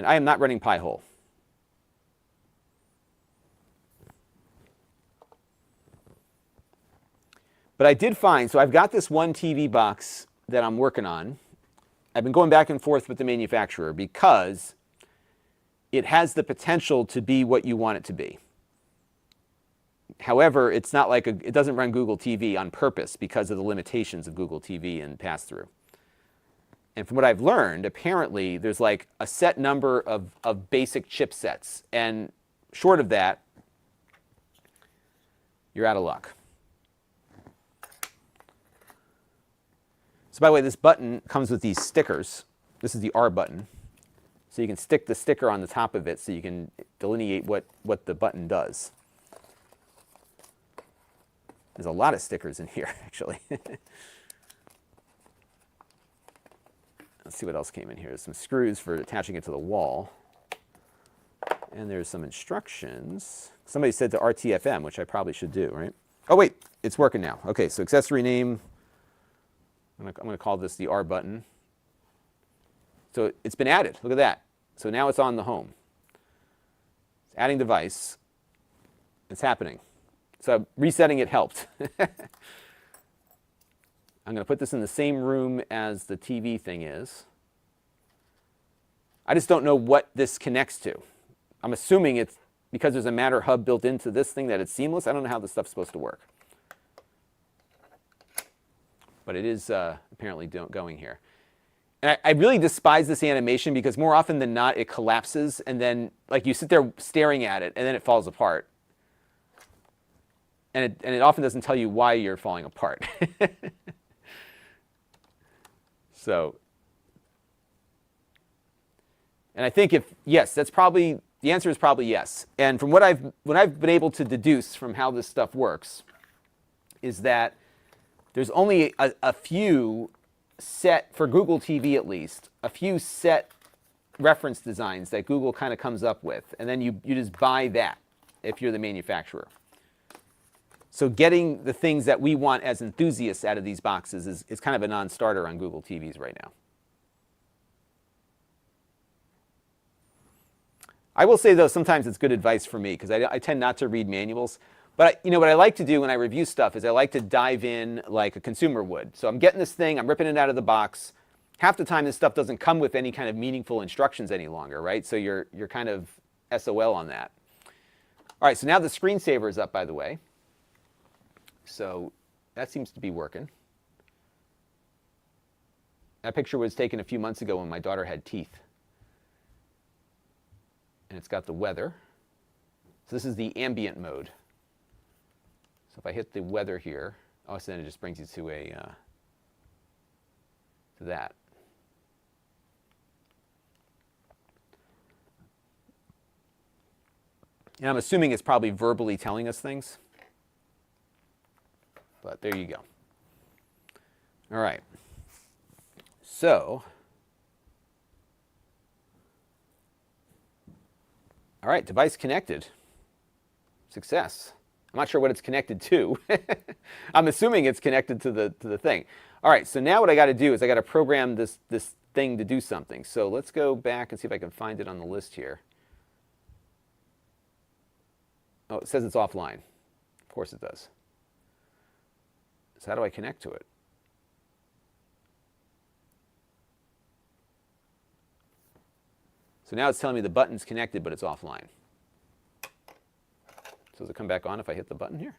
I am not running Pi-hole. But I did find, so I've got this one TV box that I'm working on. I've been going back and forth with the manufacturer because it has the potential to be what you want it to be. However, it's not like it doesn't run Google TV on purpose because of the limitations of Google TV and pass-through. And from what I've learned, apparently there's like a set number of basic chipsets. And short of that, you're out of luck. So by the way, this button comes with these stickers. This is the R button. So you can stick the sticker on the top of it so you can delineate what the button does. There's a lot of stickers in here, actually. Let's see what else came in here. There's some screws for attaching it to the wall. And there's some instructions. Somebody said to RTFM, which I probably should do, right? Oh, wait, it's working now. OK, so accessory name. I'm going to call this the R button. So it's been added. Look at that. So now it's on the home. It's adding device. It's happening. So resetting it helped. I'm going to put this in the same room as the TV thing is. I just don't know what this connects to. I'm assuming it's because there's a Matter hub built into this thing that it's seamless. I don't know how this stuff's supposed to work. But it is apparently going here. And I really despise this animation because more often than not, it collapses. And then like you sit there staring at it, and then it falls apart. And it often doesn't tell you why you're falling apart. So, and I think yes, that's probably, the answer is probably yes. And from what I've been able to deduce from how this stuff works is that there's only a few set, for Google TV at least, a few set reference designs that Google kind of comes up with. And then you just buy that if you're the manufacturer. So getting the things that we want as enthusiasts out of these boxes is kind of a non-starter on Google TVs right now. I will say, though, sometimes it's good advice for me because I tend not to read manuals. But you know what I like to do when I review stuff is I like to dive in like a consumer would. So I'm getting this thing, I'm ripping it out of the box. Half the time this stuff doesn't come with any kind of meaningful instructions any longer, right? So you're kind of SOL on that. All right, so now the screensaver is up, by the way. So that seems to be working. That picture was taken a few months ago when my daughter had teeth. And it's got the weather. So this is the ambient mode. So if I hit the weather here, oh, so then it just brings you to that. And I'm assuming it's probably verbally telling us things. But there you go. All right. So, all right, device connected. Success. I'm not sure what it's connected to. I'm assuming it's connected to the thing. All right, so now what I got to do is I got to program this thing to do something. So let's go back and see if I can find it on the list here. Oh, it says it's offline. Of course it does. So how do I connect to it? So now it's telling me the button's connected, but it's offline. So does it come back on if I hit the button here?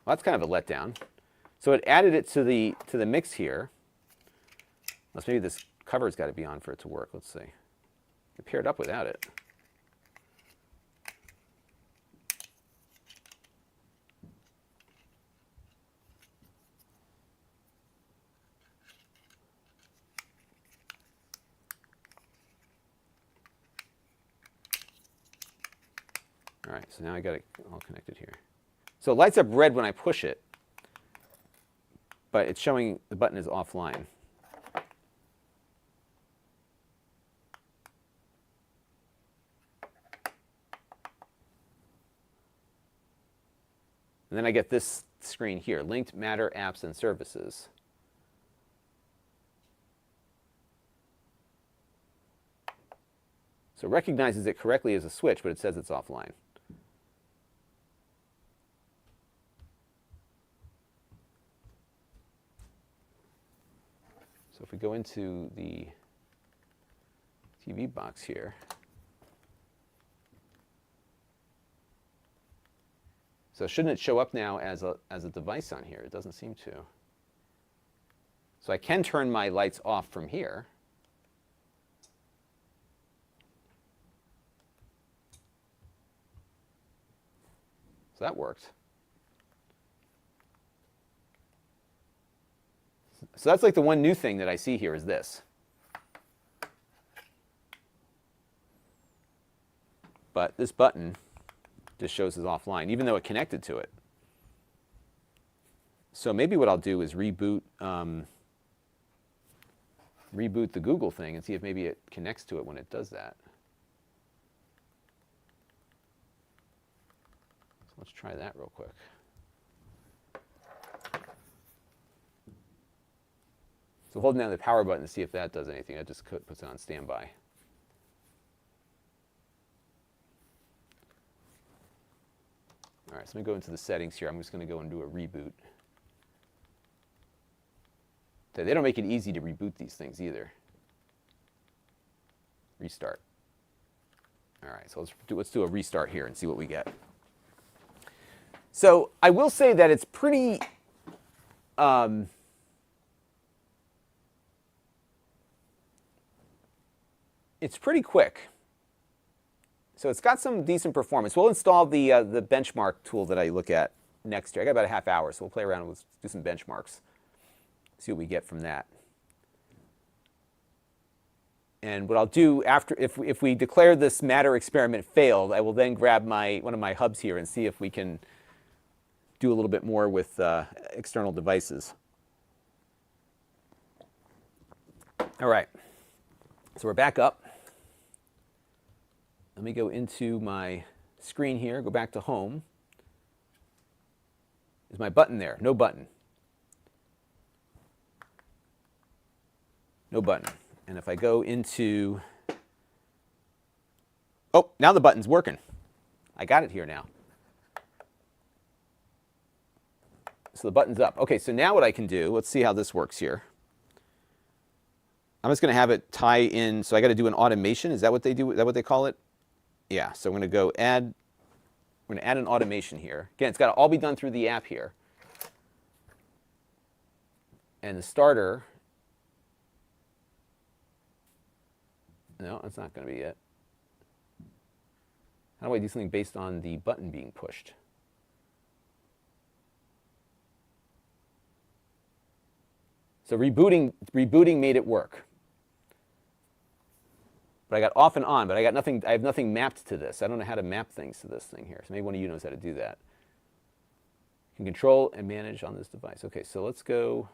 Well, that's kind of a letdown. So it added it to the mix here. Unless maybe this cover's got to be on for it to work. Let's see. It paired up without it. All right, so now I got it all connected here. So it lights up red when I push it, but it's showing the button is offline. And then I get this screen here, linked Matter apps and services. So it recognizes it correctly as a switch, but it says it's offline. So if we go into the TV box here, so shouldn't it show up now as a device on here? It doesn't seem to. So I can turn my lights off from here. So that worked. So that's like the one new thing that I see here is this. But this button just shows as offline, even though it connected to it. So maybe what I'll do is reboot the Google thing and see if maybe it connects to it when it does that. So let's try that real quick. So holding down the power button to see if that does anything. That just puts it on standby. All right, so let me go into the settings here. I'm just going to go and do a reboot. They don't make it easy to reboot these things either. Restart. All right, so let's do a restart here and see what we get. So I will say that it's pretty quick. So it's got some decent performance. We'll install the benchmark tool that I look at next year. I got about a half hour, so we'll play around and we'll do some benchmarks. See what we get from that. And what I'll do after, if we declare this Matter experiment failed, I will then grab one of my hubs here and see if we can do a little bit more with external devices. All right, so we're back up. Let me go into my screen here, go back to home. Is my button there? No button. No button. And if I go into, oh, now the button's working. I got it here now. So the button's up. Okay, so now what I can do, let's see how this works here. I'm just going to have it tie in, so I got to do an automation. Is that what they do? Is that what they call it? Yeah, so I'm going to go add, we're going to add an automation here. Again, it's got to all be done through the app here. And the starter, no, that's not going to be it. How do I do something based on the button being pushed? So rebooting made it work. But I got off and on, but I have nothing mapped to this. I don't know how to map things to this thing here. So maybe one of you knows how to do that. You can control and manage on this device. Okay, so let's go,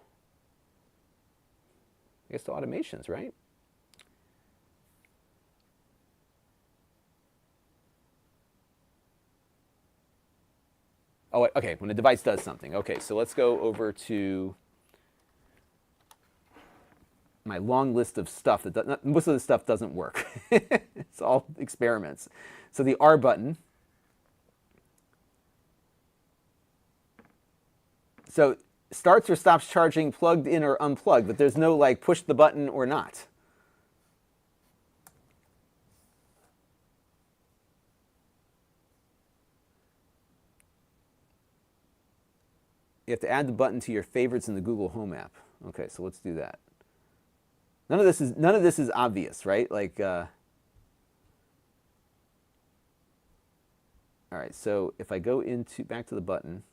I guess, to automations, right? Oh, okay, when a device does something. Okay, so let's go over to my long list of stuff that most of the stuff doesn't work. It's all experiments. So the R button. So starts or stops charging plugged in or unplugged, but there's no like push the button or not. You have to add the button to your favorites in the Google Home app. Okay, so let's do that. None of this is obvious, right? Like, all right. So if I go back to the button,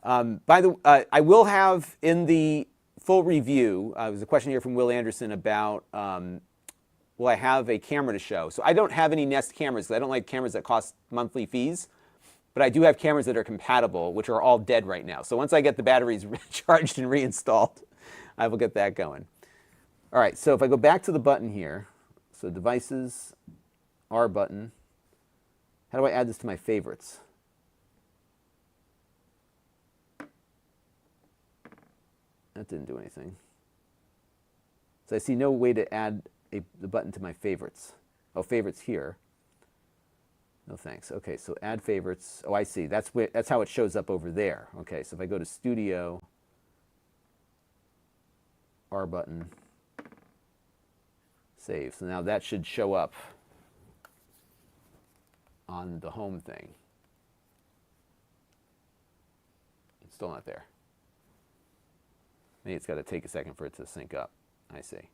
I will have in the full review. There's a question here from Will Anderson about will I have a camera to show? So I don't have any Nest cameras because I don't like cameras that cost monthly fees. But I do have cameras that are compatible, which are all dead right now. So once I get the batteries charged and reinstalled, I will get that going. All right, so if I go back to the button here, so devices, R button, how do I add this to my favorites? That didn't do anything. So I see no way to add the button to my favorites. Oh, favorites here. No thanks. Okay, so add favorites. Oh, I see. That's how it shows up over there. Okay, so if I go to Studio, R button, save. So now that should show up on the home thing. It's still not there. Maybe it's got to take a second for it to sync up. I see.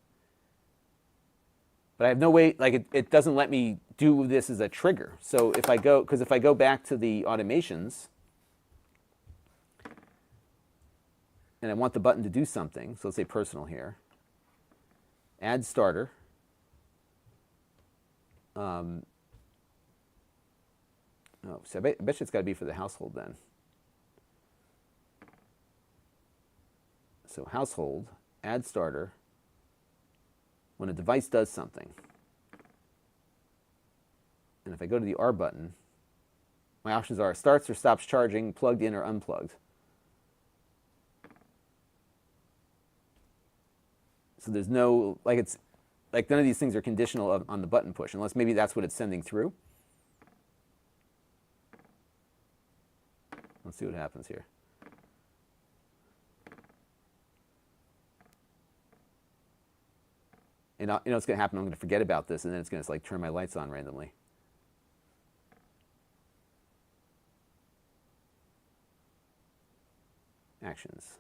But I have no way, like it doesn't let me do this as a trigger. So if I go back to the automations, and I want the button to do something, so let's say personal here, add starter. Oh, so I bet you it's got to be for the household then. So household, add starter, when a device does something. And if I go to the R button, my options are starts or stops charging, plugged in or unplugged. So there's no, like it's, like none of these things are conditional on the button push, unless maybe that's what it's sending through. Let's see what happens here. And you know what's going to happen? I'm going to forget about this, and then it's going to like turn my lights on randomly. Actions.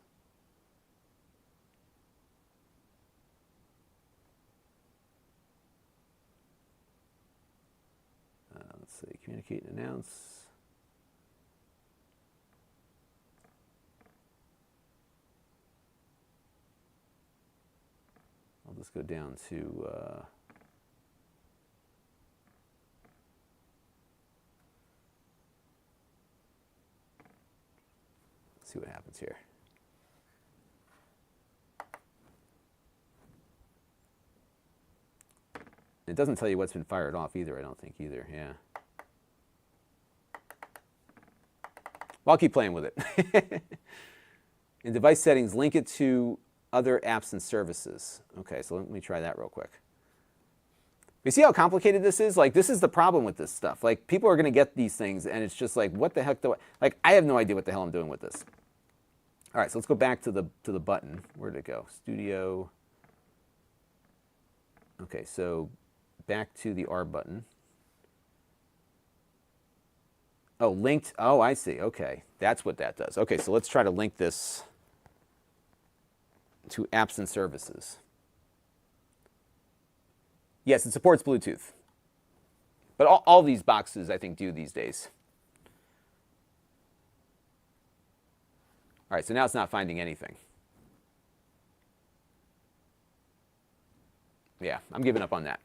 Let's see, communicate and announce. I'll just go down to see what happens here. It doesn't tell you what's been fired off either, I don't think either, yeah. Well, I'll keep playing with it. In device settings, link it to other apps and services. Okay, so let me try that real quick. You see how complicated this is? Like, this is the problem with this stuff. Like, people are going to get these things, and it's just like, what the heck do I... Like, I have no idea what the hell I'm doing with this. All right, so let's go back to the button. Where did it go? Studio. Okay, so back to the R button. Oh, linked. Oh, I see. Okay, that's what that does. Okay, so let's try to link this to apps and services. Yes, it supports Bluetooth. But all these boxes, I think, do these days. All right, so now it's not finding anything. Yeah, I'm giving up on that.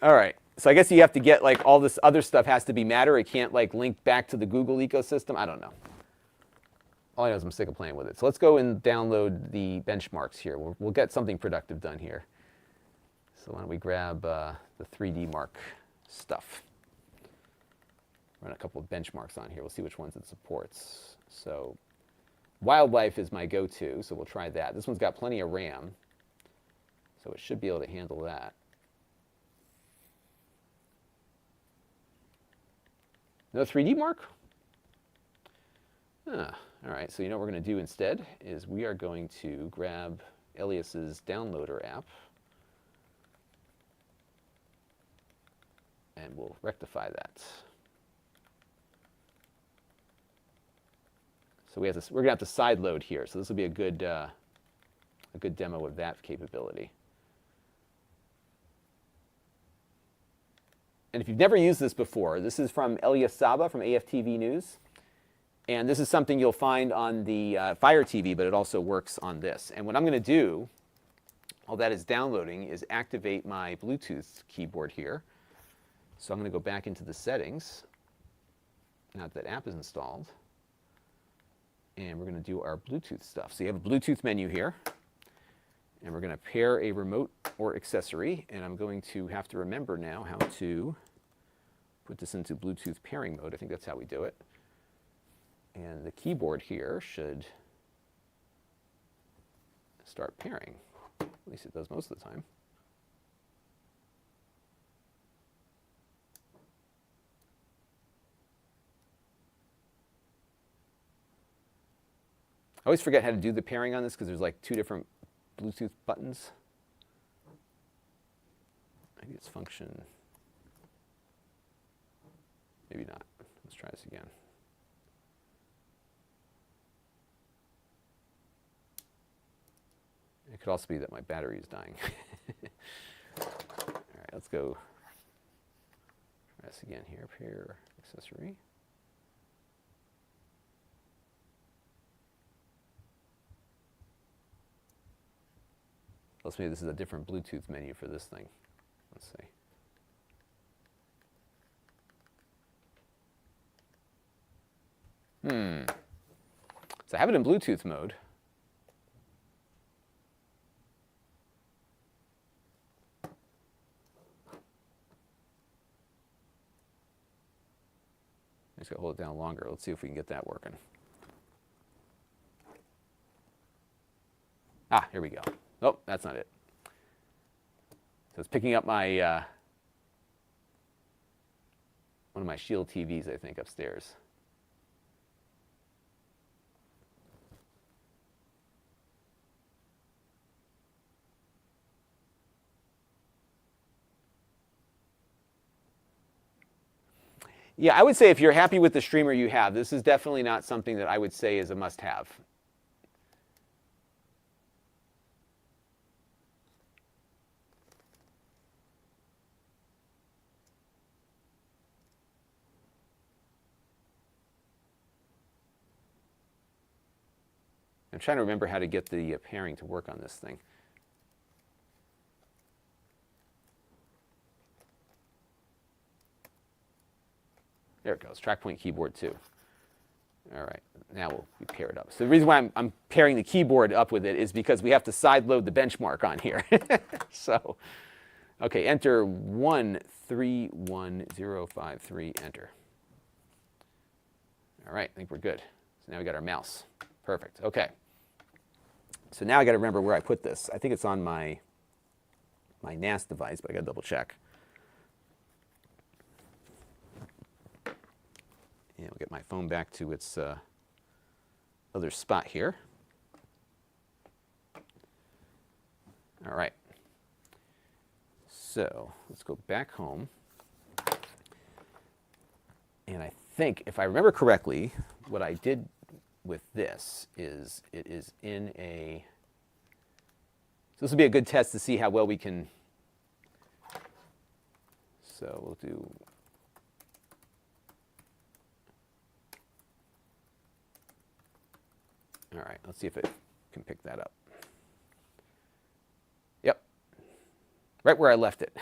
All right, so I guess you have to get, like, all this other stuff has to be Matter. It can't, like, link back to the Google ecosystem. I don't know. All I know is I'm sick of playing with it. So let's go and download the benchmarks here. We'll get something productive done here. So why don't we grab the 3D Mark stuff. Run a couple of benchmarks on here. We'll see which ones it supports. So wildlife is my go-to, so we'll try that. This one's got plenty of RAM, so it should be able to handle that. No 3D mark? All right, so you know what we're going to do instead is we are going to grab Elias's downloader app, and we'll rectify that. So we're going to have to side load here. So this will be a good demo of that capability. And if you've never used this before, this is from Elias Saba from AFTV News. And this is something you'll find on the Fire TV, but it also works on this. And what I'm going to do, while that is downloading, is activate my Bluetooth keyboard here. So I'm going to go back into the settings, now that app is installed. And we're going to do our Bluetooth stuff. So you have a Bluetooth menu here. And we're going to pair a remote or accessory. And I'm going to have to remember now how to put this into Bluetooth pairing mode. I think that's how we do it. And the keyboard here should start pairing. At least it does most of the time. I always forget how to do the pairing on this because there's like 2 different Bluetooth buttons. Maybe it's function. Maybe not. Let's try this again. It could also be that my battery is dying. All right, let's go try this again here. Pair accessory. Let's maybe this is a different Bluetooth menu for this thing. Let's see. So I have it in Bluetooth mode. I just got to hold it down longer. Let's see if we can get that working. Ah, here we go. Nope, that's not it. So it's picking up my one of my Shield TVs, I think, upstairs. Yeah, I would say if you're happy with the streamer you have, this is definitely not something that I would say is a must-have. I'm trying to remember how to get the pairing to work on this thing. There it goes, track point keyboard 2. All right, now we'll pair it up. So the reason why I'm pairing the keyboard up with it is because we have to side load the benchmark on here. So, okay, enter 131053, enter. All right, I think we're good. So now we got our mouse. Perfect, okay. So now I got to remember where I put this. I think it's on my NAS device, but I got to double check. And we'll get my phone back to its other spot here. All right. So let's go back home. And I think, if I remember correctly, what I did with this is it is in a... So this will be a good test to see how well we can... So we'll do... All right, let's see if it can pick that up. Yep, right where I left it.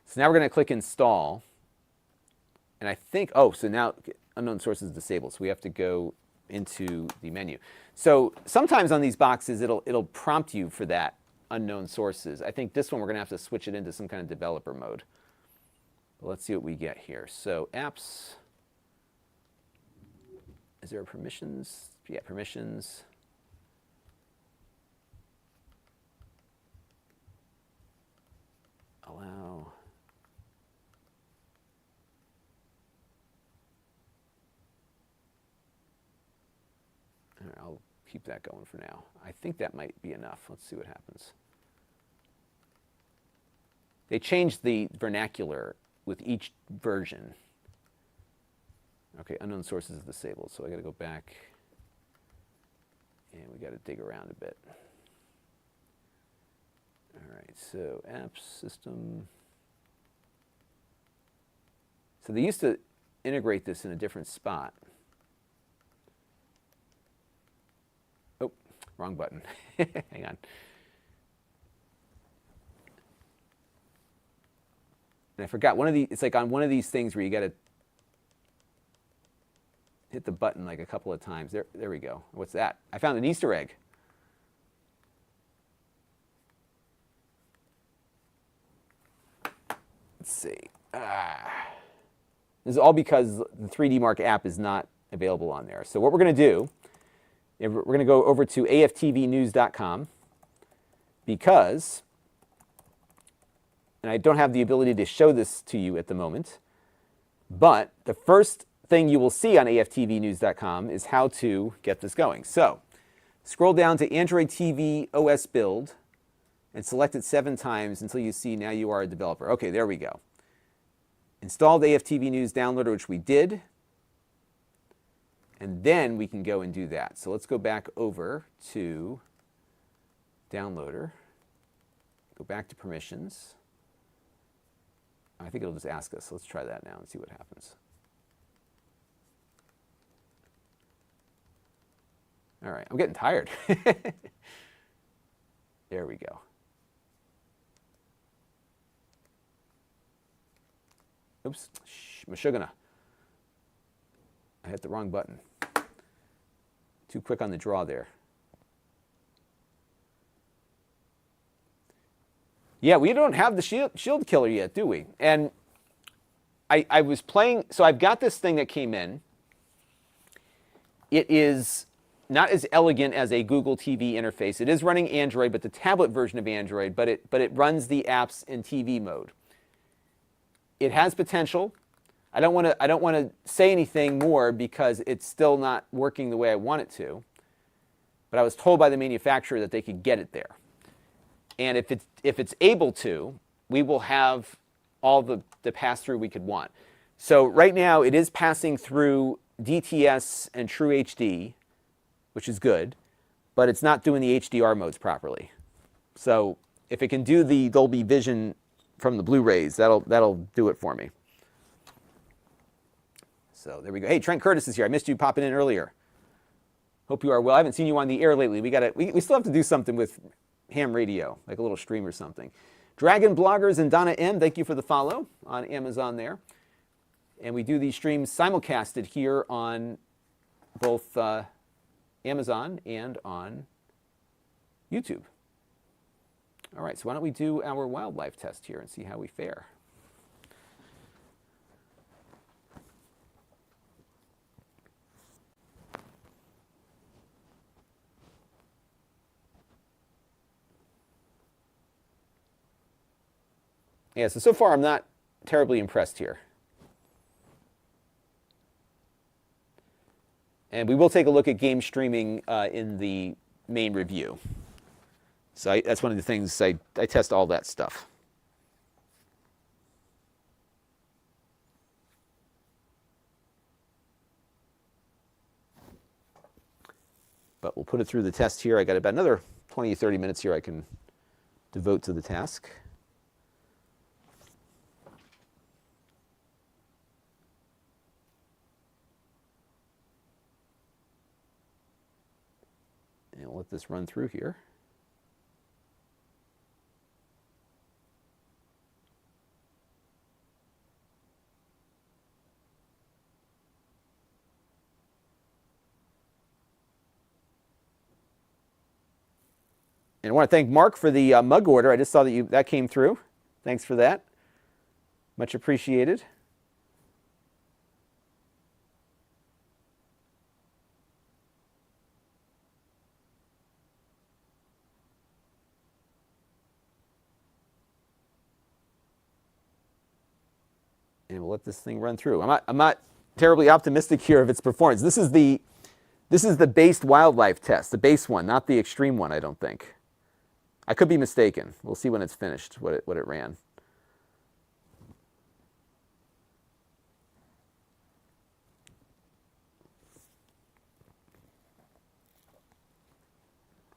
So now we're going to click Install. And I think, oh, so now unknown sources disabled. So we have to go into the menu. So sometimes on these boxes, it'll prompt you for that unknown sources. I think this one we're going to have to switch it into some kind of developer mode. But let's see what we get here. So apps, Is there permissions? Yeah, permissions. Allow. All right, I'll keep that going for now. I think that might be enough. Let's see what happens. They changed the vernacular with each version. Okay, unknown sources is disabled, so I got to go back and we got to dig around a bit. All right, so apps, system. So they used to integrate this in a different spot. Oh, wrong button. Hang on. And I forgot, it's like on one of these things where you got to hit the button like a couple of times. There we go. What's that? I found an Easter egg. Let's see. This is all because the 3D Mark app is not available on there. So what we're going to do, we're going to go over to aftvnews.com because, and I don't have the ability to show this to you at the moment, but the first thing you will see on aftvnews.com is how to get this going. So scroll down to Android TV OS build and select it 7 times until you see now you are a developer. Okay, there we go. Installed AFTV News Downloader, which we did. And then we can go and do that. So let's go back over to Downloader. Go back to Permissions. I think it'll just ask us. So let's try that now and see what happens. All right, I'm getting tired. There we go. Oops, Mashugana. I hit the wrong button. Too quick on the draw there. Yeah, we don't have the shield killer yet, do we? And I was playing, so I've got this thing that came in. It is not as elegant as a Google TV interface. It is running Android, but the tablet version of Android, but it runs the apps in TV mode. It has potential. I don't want to say anything more because it's still not working the way I want it to. But I was told by the manufacturer that they could get it there. And if it's able to, we will have all the pass-through we could want. So right now it is passing through DTS and True HD, which is good, but it's not doing the HDR modes properly. So if it can do the Dolby Vision from the Blu-rays, that'll do it for me. So there we go. Hey, Trent Curtis is here. I missed you popping in earlier. Hope you are well. I haven't seen you on the air lately. We still have to do something with ham radio, like a little stream or something. Dragon Bloggers and Donna M, thank you for the follow on Amazon there. And we do these streams simulcasted here on both Amazon and on YouTube. All right, so why don't we do our wildlife test here and see how we fare. Yeah, so far I'm not terribly impressed here. And we will take a look at game streaming in the main review. So that's one of the things, I test all that stuff. But we'll put it through the test here. I got about another 20 or 30 minutes here I can devote to the task. And we'll let this run through here. And I want to thank Mark for the mug order. I just saw that came through. Thanks for that. Much appreciated. And we'll let this thing run through. I'm not terribly optimistic here of its performance. This is the based wildlife test, the base one, not the extreme one, I don't think. I could be mistaken. We'll see when it's finished what it ran.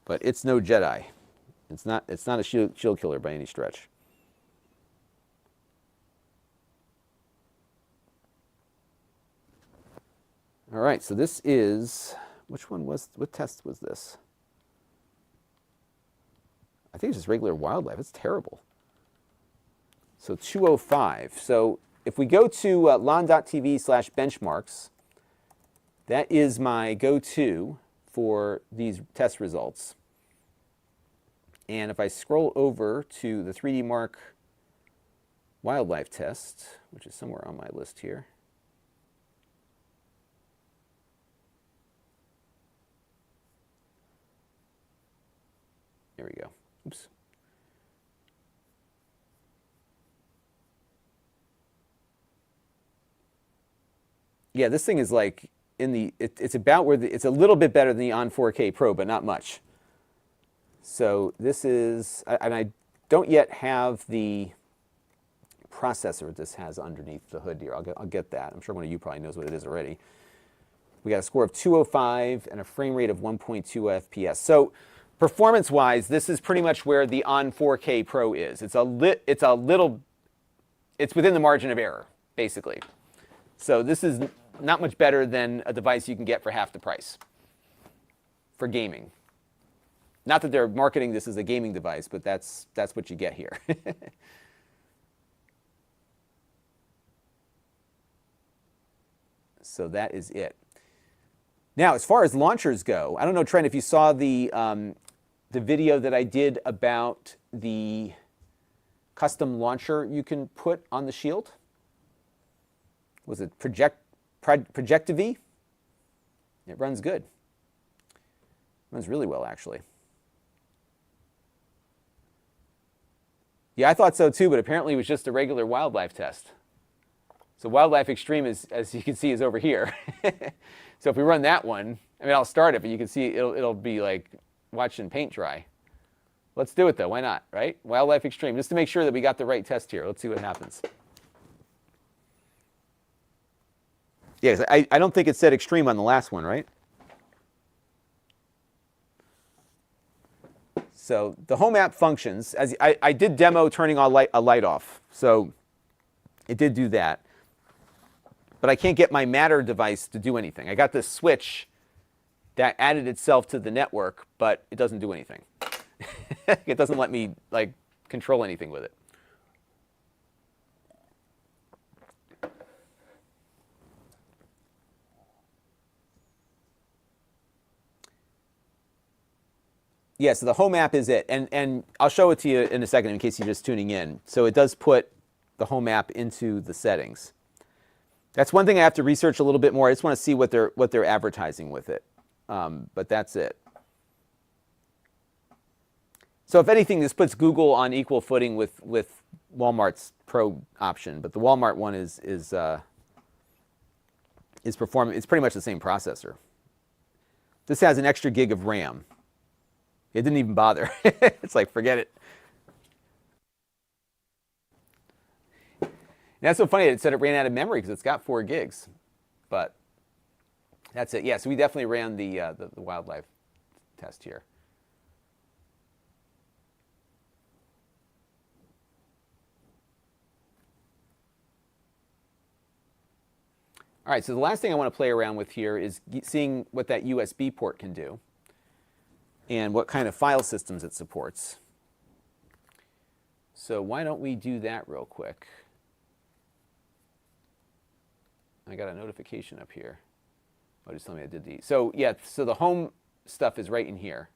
But it's no Jedi. It's not a shield killer by any stretch. All right, so this is, what test was this? I think it's just regular wildlife. It's terrible. So 205. So if we go to Lon.TV/benchmarks, that is my go-to for these test results. And if I scroll over to the 3D Mark wildlife test, which is somewhere on my list here. There we go. Oops. Yeah, this thing is like it's about where it's a little bit better than the On 4K Pro, but not much. So this is, and I don't yet have the processor this has underneath the hood here. I'll get that. I'm sure one of you probably knows what it is already. We got a score of 205 and a frame rate of 1.2 FPS. So performance-wise, this is pretty much where the On 4K Pro is. It's within the margin of error, basically. So this is not much better than a device you can get for half the price for gaming. Not that they're marketing this as a gaming device, but that's what you get here. So that is it. Now, as far as launchers go, I don't know, Trent, if you saw the video that I did about the custom launcher you can put on the Shield. Was it Project.TV? It runs good. It runs really well, actually. Yeah, I thought so too, but apparently it was just a regular wildlife test. So Wildlife Extreme, as you can see, is over here. So if we run that one, I mean, I'll start it, but you can see it'll be like watching paint dry. Let's do it though, why not, right? Wildlife Extreme, just to make sure that we got the right test here. Let's see what happens. Yeah, I don't think it said extreme on the last one, right? So the home app functions, as I did demo turning a light off, so it did do that. But I can't get my Matter device to do anything. I got this switch that added itself to the network, but it doesn't do anything. It doesn't let me like control anything with it. Yeah, so the home app is it. And I'll show it to you in a second in case you're just tuning in. So it does put the home app into the settings. That's one thing I have to research a little bit more. I just want to see what they're advertising with it. But that's it. So if anything, this puts Google on equal footing with Walmart's Pro option. But the Walmart one is performing. It's pretty much the same processor. This has an extra gig of RAM. It didn't even bother. It's like, forget it. And that's so funny. It said it ran out of memory because it's got 4 gigs. But that's it. Yeah, so we definitely ran the wildlife test here. All right, so the last thing I want to play around with here is seeing what that USB port can do and what kind of file systems it supports. So why don't we do that real quick? I got a notification up here. Oh, just tell me I did these. So yeah, so the home stuff is right in here.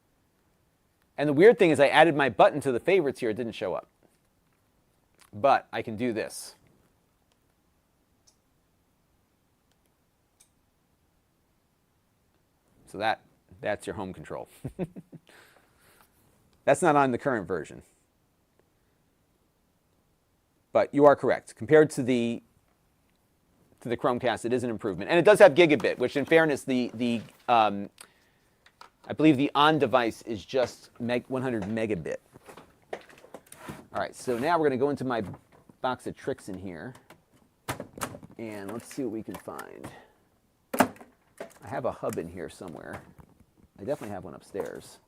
And the weird thing is I added my button to the favorites here. It didn't show up. But I can do this. So that's your home control. That's not on the current version. But you are correct. Compared to the to the Chromecast. It is an improvement. And it does have gigabit, which in fairness, I believe the on-device is just 100 megabit. All right, so now we're going to go into my box of tricks in here. And let's see what we can find. I have a hub in here somewhere. I definitely have one upstairs.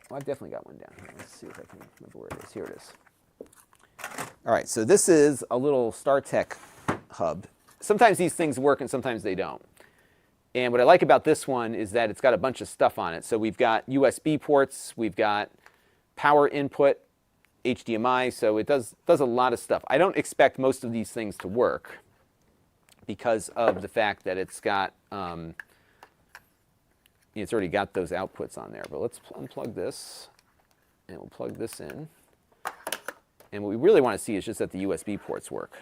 Oh, I've definitely got one down here. Let's see if I can remember where it is. Here it is. All right, so this is a little StarTech hub. Sometimes these things work and sometimes they don't. And what I like about this one is that it's got a bunch of stuff on it. So we've got USB ports, we've got power input, HDMI, so it does a lot of stuff. I don't expect most of these things to work because of the fact that it's got, it's already got those outputs on there. But let's unplug this, and we'll plug this in. And what we really want to see is just that the USB ports work.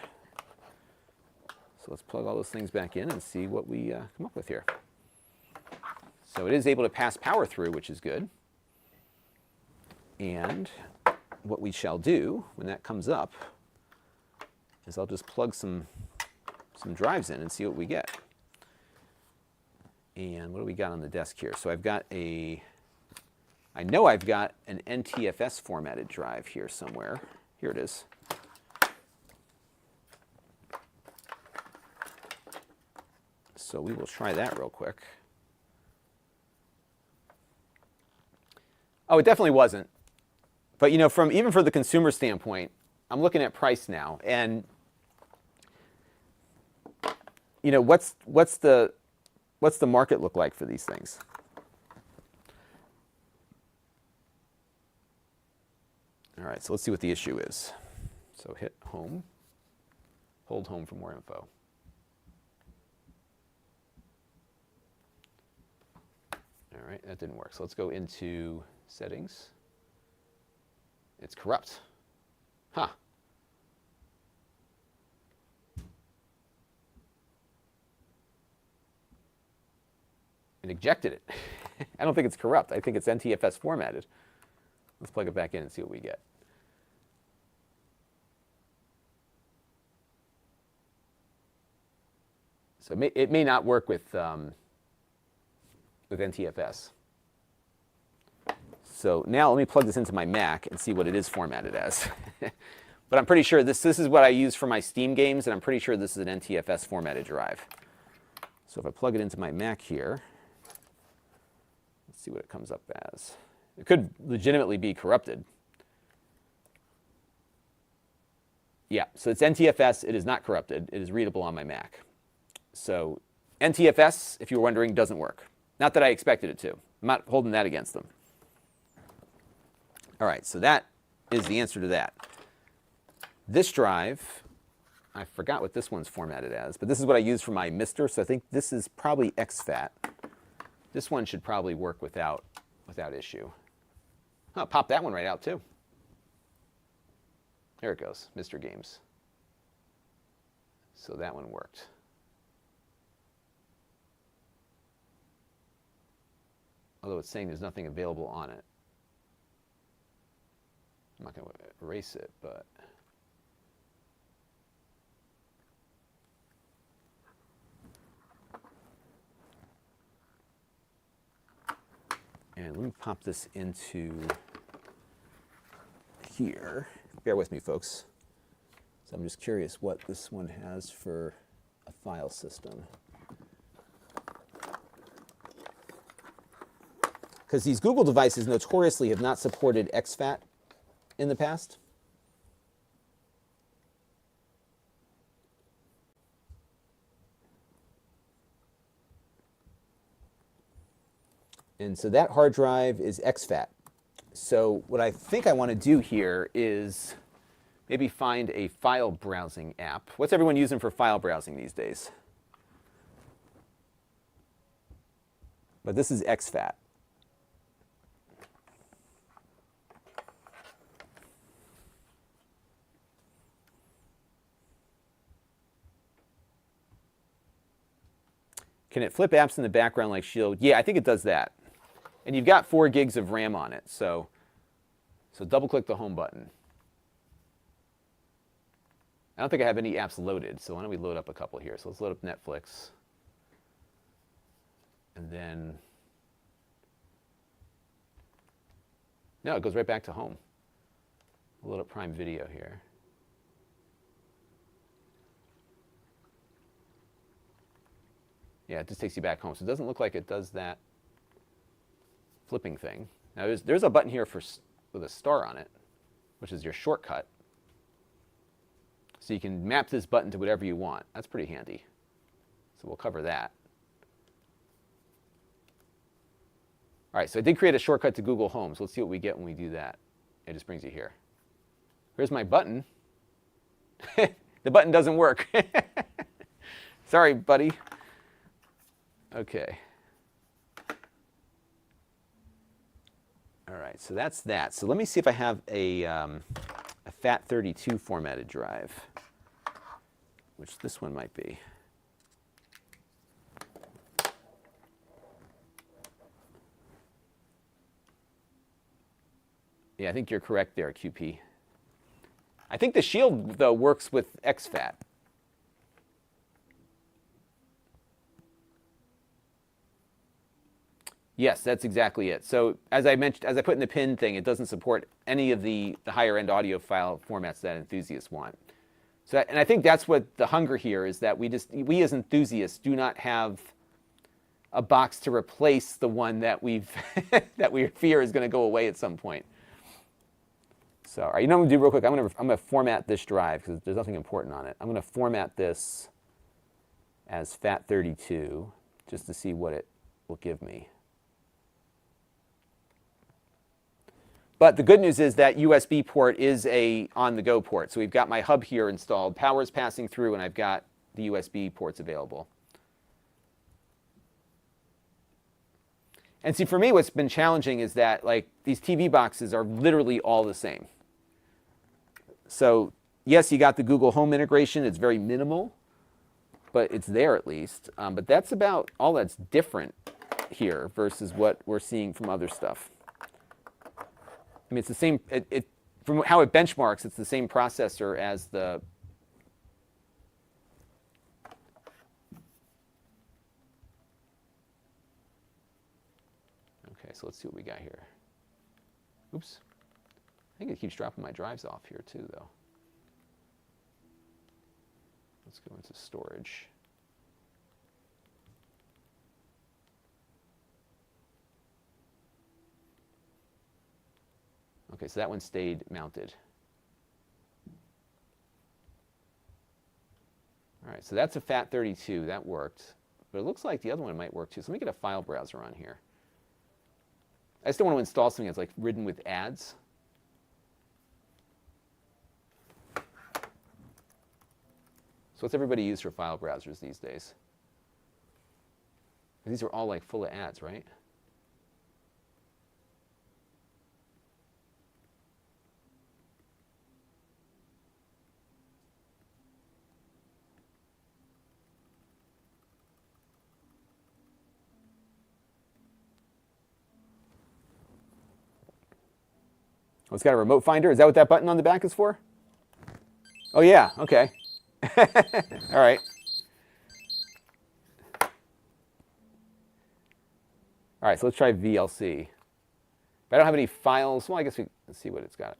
So let's plug all those things back in and see what we come up with here. So it is able to pass power through, which is good. And what we shall do when that comes up is I'll just plug some drives in and see what we get. And what do we got on the desk here? So I know I've got an NTFS formatted drive here somewhere. Here it is. So we will try that real quick. Oh, it definitely wasn't. But you know, even for the consumer standpoint, I'm looking at price now, and you know, what's the market look like for these things? All right, so let's see what the issue is. So hit home, hold home for more info. All right, that didn't work. So let's go into settings. It's corrupt. Huh. It ejected it. I don't think it's corrupt. I think it's NTFS formatted. Let's plug it back in and see what we get. So it may not work with NTFS. So now let me plug this into my Mac and see what it is formatted as. But I'm pretty sure this is what I use for my Steam games, and I'm pretty sure this is an NTFS formatted drive. So if I plug it into my Mac here, let's see what it comes up as. It could legitimately be corrupted. Yeah, so it's NTFS. It is not corrupted. It is readable on my Mac. So NTFS, if you were wondering, doesn't work. Not that I expected it to. I'm not holding that against them. All right, so that is the answer to that. This drive, I forgot what this one's formatted as, but this is what I use for my Mister, so I think this is probably exFAT. This one should probably work without issue. Oh, pop that one right out too. There it goes, Mr. Games. So that one worked. Although it's saying there's nothing available on it. I'm not going to erase it, but and let me pop this into here. Bear with me, folks. So I'm just curious what this one has for a file system. Because these Google devices notoriously have not supported exFAT in the past. And so that hard drive is exFAT. So what I think I want to do here is maybe find a file browsing app. What's everyone using for file browsing these days? But this is exFAT. Can it flip apps in the background like Shield? Yeah, I think it does that. And you've got 4 gigs of RAM on it, so double-click the home button. I don't think I have any apps loaded, so why don't we load up a couple here. So let's load up Netflix. And then, no, it goes right back to home. We'll load up Prime Video here. Yeah, it just takes you back home. So it doesn't look like it does that flipping thing. Now there's a button here with a star on it, which is your shortcut. So you can map this button to whatever you want. That's pretty handy. So we'll cover that. All right, so I did create a shortcut to Google Home. So let's see what we get when we do that. It just brings you here. Here's my button. The button doesn't work. Sorry, buddy. Okay. All right, so that's that. So let me see if I have a FAT32 formatted drive, which this one might be. Yeah, I think you're correct there, QP. I think the Shield, though, works with exFAT. Yes, that's exactly it. So as I mentioned, as I put in the pin thing, it doesn't support any of the higher end audio file formats that enthusiasts want. So, and I think that's what the hunger here is, that we as enthusiasts do not have a box to replace the one that that we fear is going to go away at some point. So, all right, you know what I'm going to do real quick? I'm going to format this drive because there's nothing important on it. I'm going to format this as FAT32 just to see what it will give me. But the good news is that USB port is a on-the-go port. So we've got my hub here installed, power's passing through, and I've got the USB ports available. And see, for me, what's been challenging is that like these TV boxes are literally all the same. So yes, you got the Google Home integration. It's very minimal, but it's there at least. But that's about all that's different here versus what we're seeing from other stuff. I mean, it's the same, from how it benchmarks, it's the same processor as the, okay, so let's see what we got here. Oops. I think it keeps dropping my drives off here too, though. Let's go into storage. Okay, so that one stayed mounted. All right, so that's a FAT32. That worked. But it looks like the other one might work too. So let me get a file browser on here. I still want to install something that's like ridden with ads. So what's everybody use for file browsers these days? These are all like full of ads, right? Oh, it's got a remote finder. Is that what that button on the back is for? Oh, yeah. Okay. All right. All right, so let's try VLC. If I don't have any files, well, I guess let's see what it's got.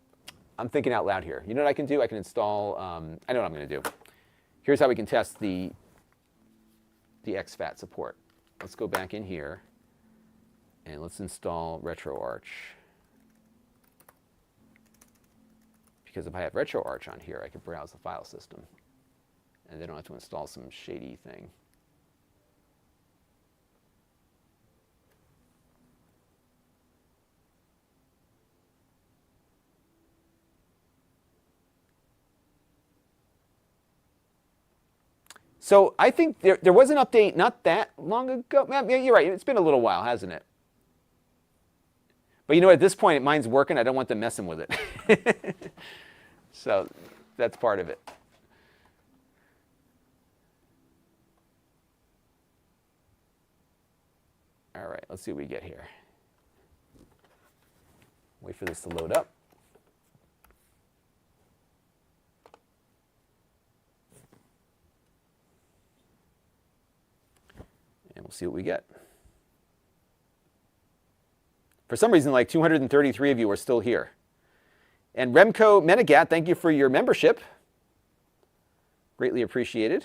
I'm thinking out loud here. You know what I can do? I can install, I know what I'm going to do. Here's how we can test the exFAT support. Let's go back in here, and let's install RetroArch. Because if I have RetroArch on here, I could browse the file system. And they don't have to install some shady thing. So I think there was an update not that long ago. Yeah, you're right. It's been a little while, hasn't it? But you know, at this point, mine's working. I don't want them messing with it. So that's part of it. All right, let's see what we get here. Wait for this to load up. we'll see what we get. For some reason, like 233 of you are still here. And Remco Menegat, thank you for your membership. Greatly appreciated.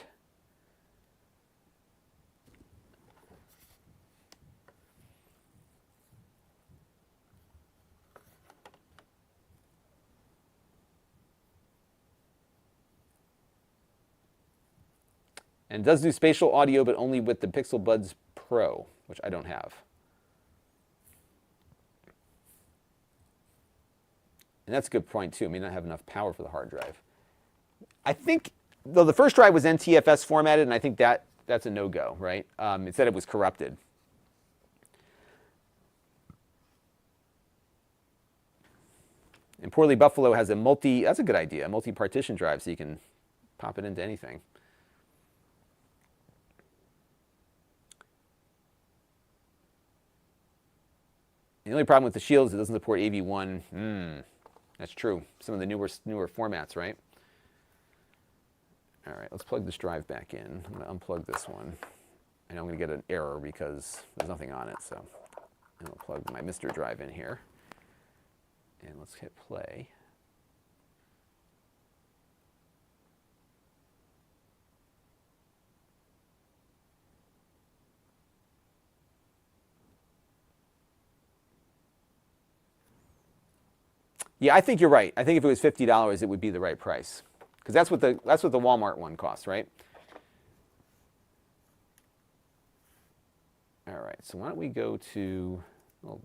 And it does do spatial audio, but only with the Pixel Buds Pro, which I don't have. And that's a good point, too. I may not have enough power for the hard drive. I think, though the first drive was NTFS formatted, and I think that's a no-go, right? It said it was corrupted. And Poorly Buffalo has that's a good idea, a multi-partition drive, so you can pop it into anything. The only problem with the Shield is it doesn't support AV1. That's true. Some of the newer formats, right? All right, let's plug this drive back in. I'm going to unplug this one. And I'm going to get an error because there's nothing on it. So I'll plug my Mr. drive in here. And let's hit play. Yeah, I think you're right. I think if it was $50, it would be the right price, because that's what the Walmart one costs, right? All right. So why don't we go to? Well,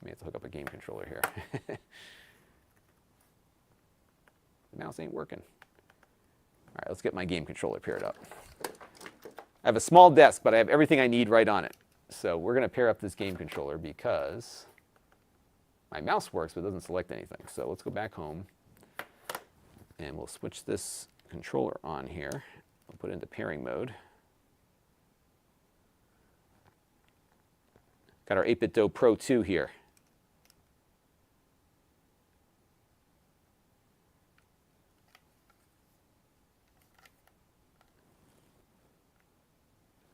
may have to hook up a game controller here. The mouse ain't working. All right. Let's get my game controller paired up. I have a small desk, but I have everything I need right on it. So we're going to pair up this game controller because my mouse works, but it doesn't select anything. So let's go back home, and we'll switch this controller on here. We'll put it into pairing mode. Got our 8BitDo Pro 2 here.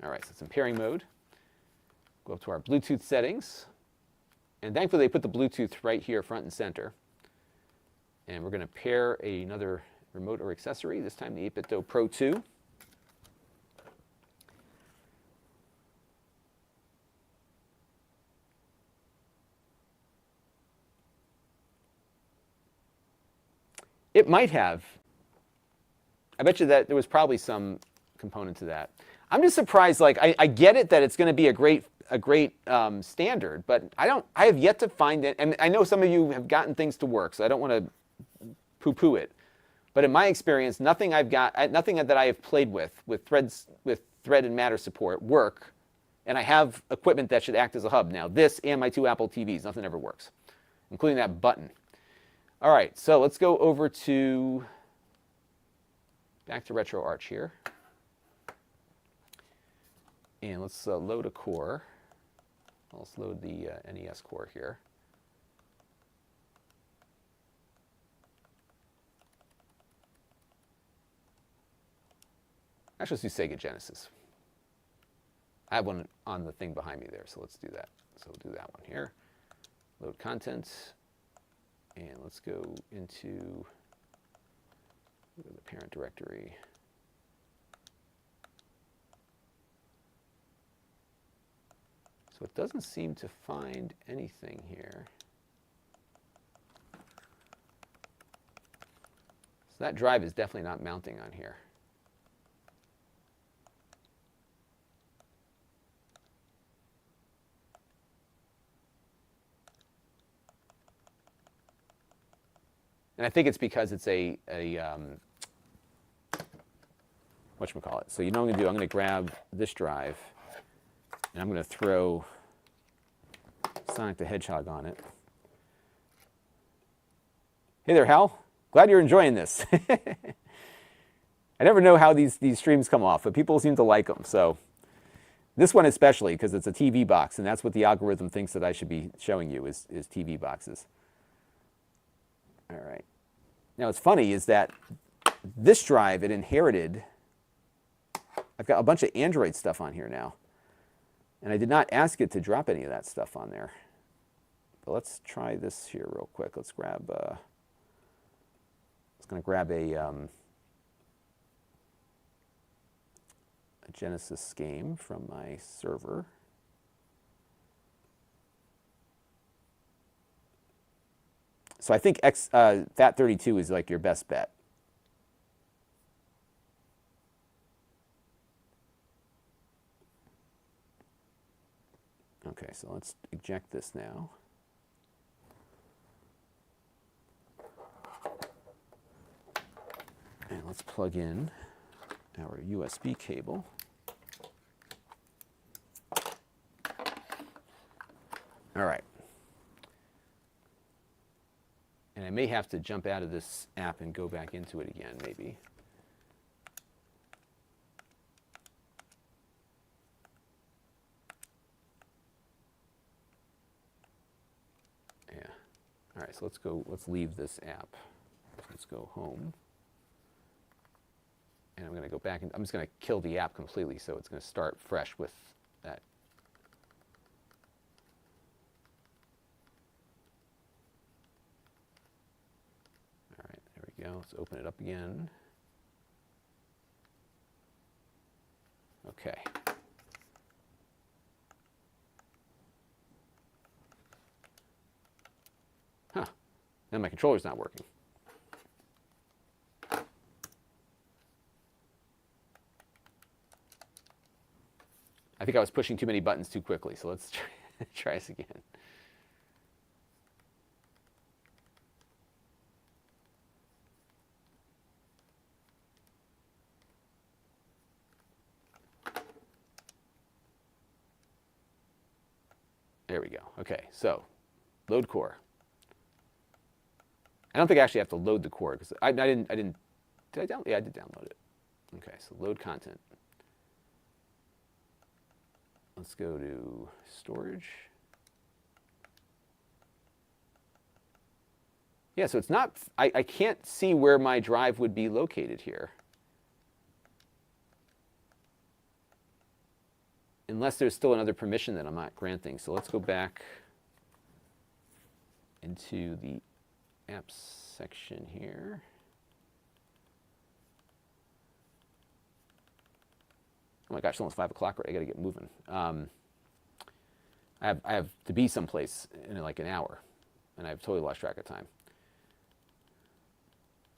All right, so it's in pairing mode. Go up to our Bluetooth settings. And thankfully, they put the Bluetooth right here, front and center. And we're going to pair another remote or accessory, this time the 8BitDo Pro 2. It might have. I bet you that there was probably some component to that. I'm just surprised. Like I get it that it's going to be a great standard, but I have yet to find it. And I know some of you have gotten things to work, so I don't want to poo-poo it. But in my experience, nothing that I have played with Thread and Matter support work. And I have equipment that should act as a hub now. This and my 2 Apple TVs, nothing ever works, including that button. All right, so let's go over to back to RetroArch here. And let's load a core. Let's load the NES core here. Actually, let's do Sega Genesis. I have one on the thing behind me there, so let's do that. So we'll do that one here. Load content. And let's go into the parent directory. So it doesn't seem to find anything here. So that drive is definitely not mounting on here. And I think it's because it's whatchamacallit. So you know what I'm going to do? I'm going to grab this drive, and I'm going to throw Sonic the Hedgehog on it. Hey there, Hal. Glad you're enjoying this. I never know how these streams come off, but people seem to like them. So this one especially, because it's a TV box, and that's what the algorithm thinks that I should be showing you is TV boxes. All right. Now, what's funny is that this drive, it inherited I've got a bunch of Android stuff on here now. And I did not ask it to drop any of that stuff on there. But let's try this here real quick. Let's grab, I was going to grab a Genesis game from my server. So I think FAT32 is like your best bet. Okay, so let's eject this now. And let's plug in our USB cable. All right. And I may have to jump out of this app and go back into it again, maybe. Yeah. All right, so let's leave this app. Let's go home. And I'm going to go back and I'm just going to kill the app completely, so it's going to start fresh with that. All right, there we go. Let's open it up again. Okay. Huh. Now my controller's not working. I think I was pushing too many buttons too quickly, so let's try this again. There we go. Okay, so load core. I don't think I actually have to load the core because I didn't. Did I download? Yeah, I did download it. Okay, so load content. Let's go to storage. Yeah, so it's not, I can't see where my drive would be located here. Unless there's still another permission that I'm not granting. So let's go back into the apps section here. Oh my gosh, it's almost 5 o'clock already. I got to get moving. I have to be someplace in like an hour, and I've totally lost track of time.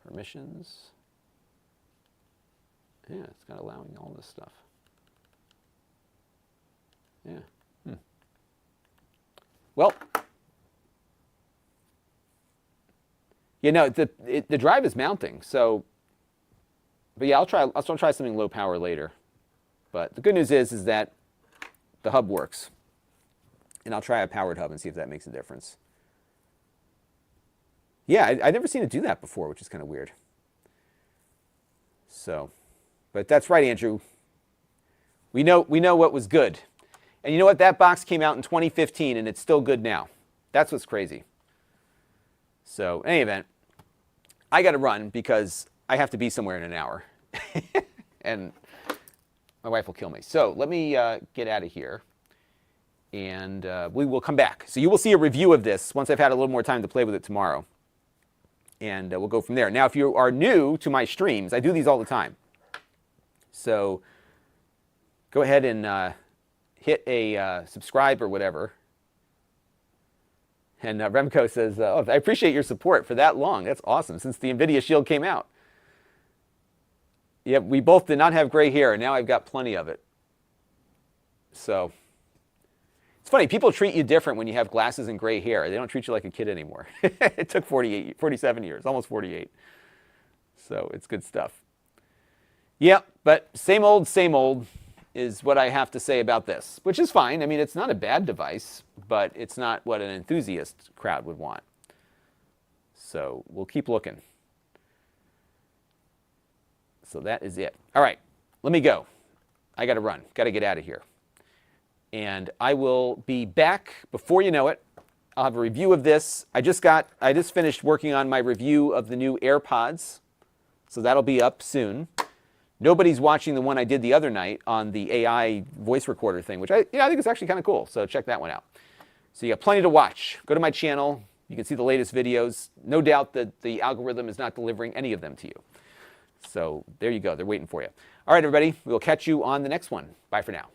Permissions. Yeah, it's got allowing all this stuff. Yeah. Well, you know, the drive is mounting. So, but yeah, I'll try something low power later. But the good news is that the hub works. And I'll try a powered hub and see if that makes a difference. Yeah, I've never seen it do that before, which is kind of weird. So, but that's right, Andrew. We know what was good. And you know what? That box came out in 2015, and it's still good now. That's what's crazy. So, in any event, I got to run because I have to be somewhere in an hour. And my wife will kill me. So let me get out of here, and we will come back. So you will see a review of this once I've had a little more time to play with it tomorrow, and we'll go from there. Now, if you are new to my streams, I do these all the time. So go ahead and hit a subscribe or whatever. And Remco says, oh, I appreciate your support for that long. That's awesome, since the NVIDIA Shield came out. Yeah, we both did not have gray hair, and now I've got plenty of it. So it's funny, people treat you different when you have glasses and gray hair. They don't treat you like a kid anymore. It took 47 years, almost 48. So it's good stuff. Yeah, but same old is what I have to say about this, which is fine. I mean, it's not a bad device, but it's not what an enthusiast crowd would want. So we'll keep looking. So that is it. All right, let me go. I got to run. Got to get out of here. And I will be back before you know it. I'll have a review of this. I just finished working on my review of the new AirPods. So that'll be up soon. Nobody's watching the one I did the other night on the AI voice recorder thing, which I think is actually kind of cool. So check that one out. So you got plenty to watch. Go to my channel. You can see the latest videos. No doubt that the algorithm is not delivering any of them to you. So there you go. They're waiting for you. All right, everybody. We'll catch you on the next one. Bye for now.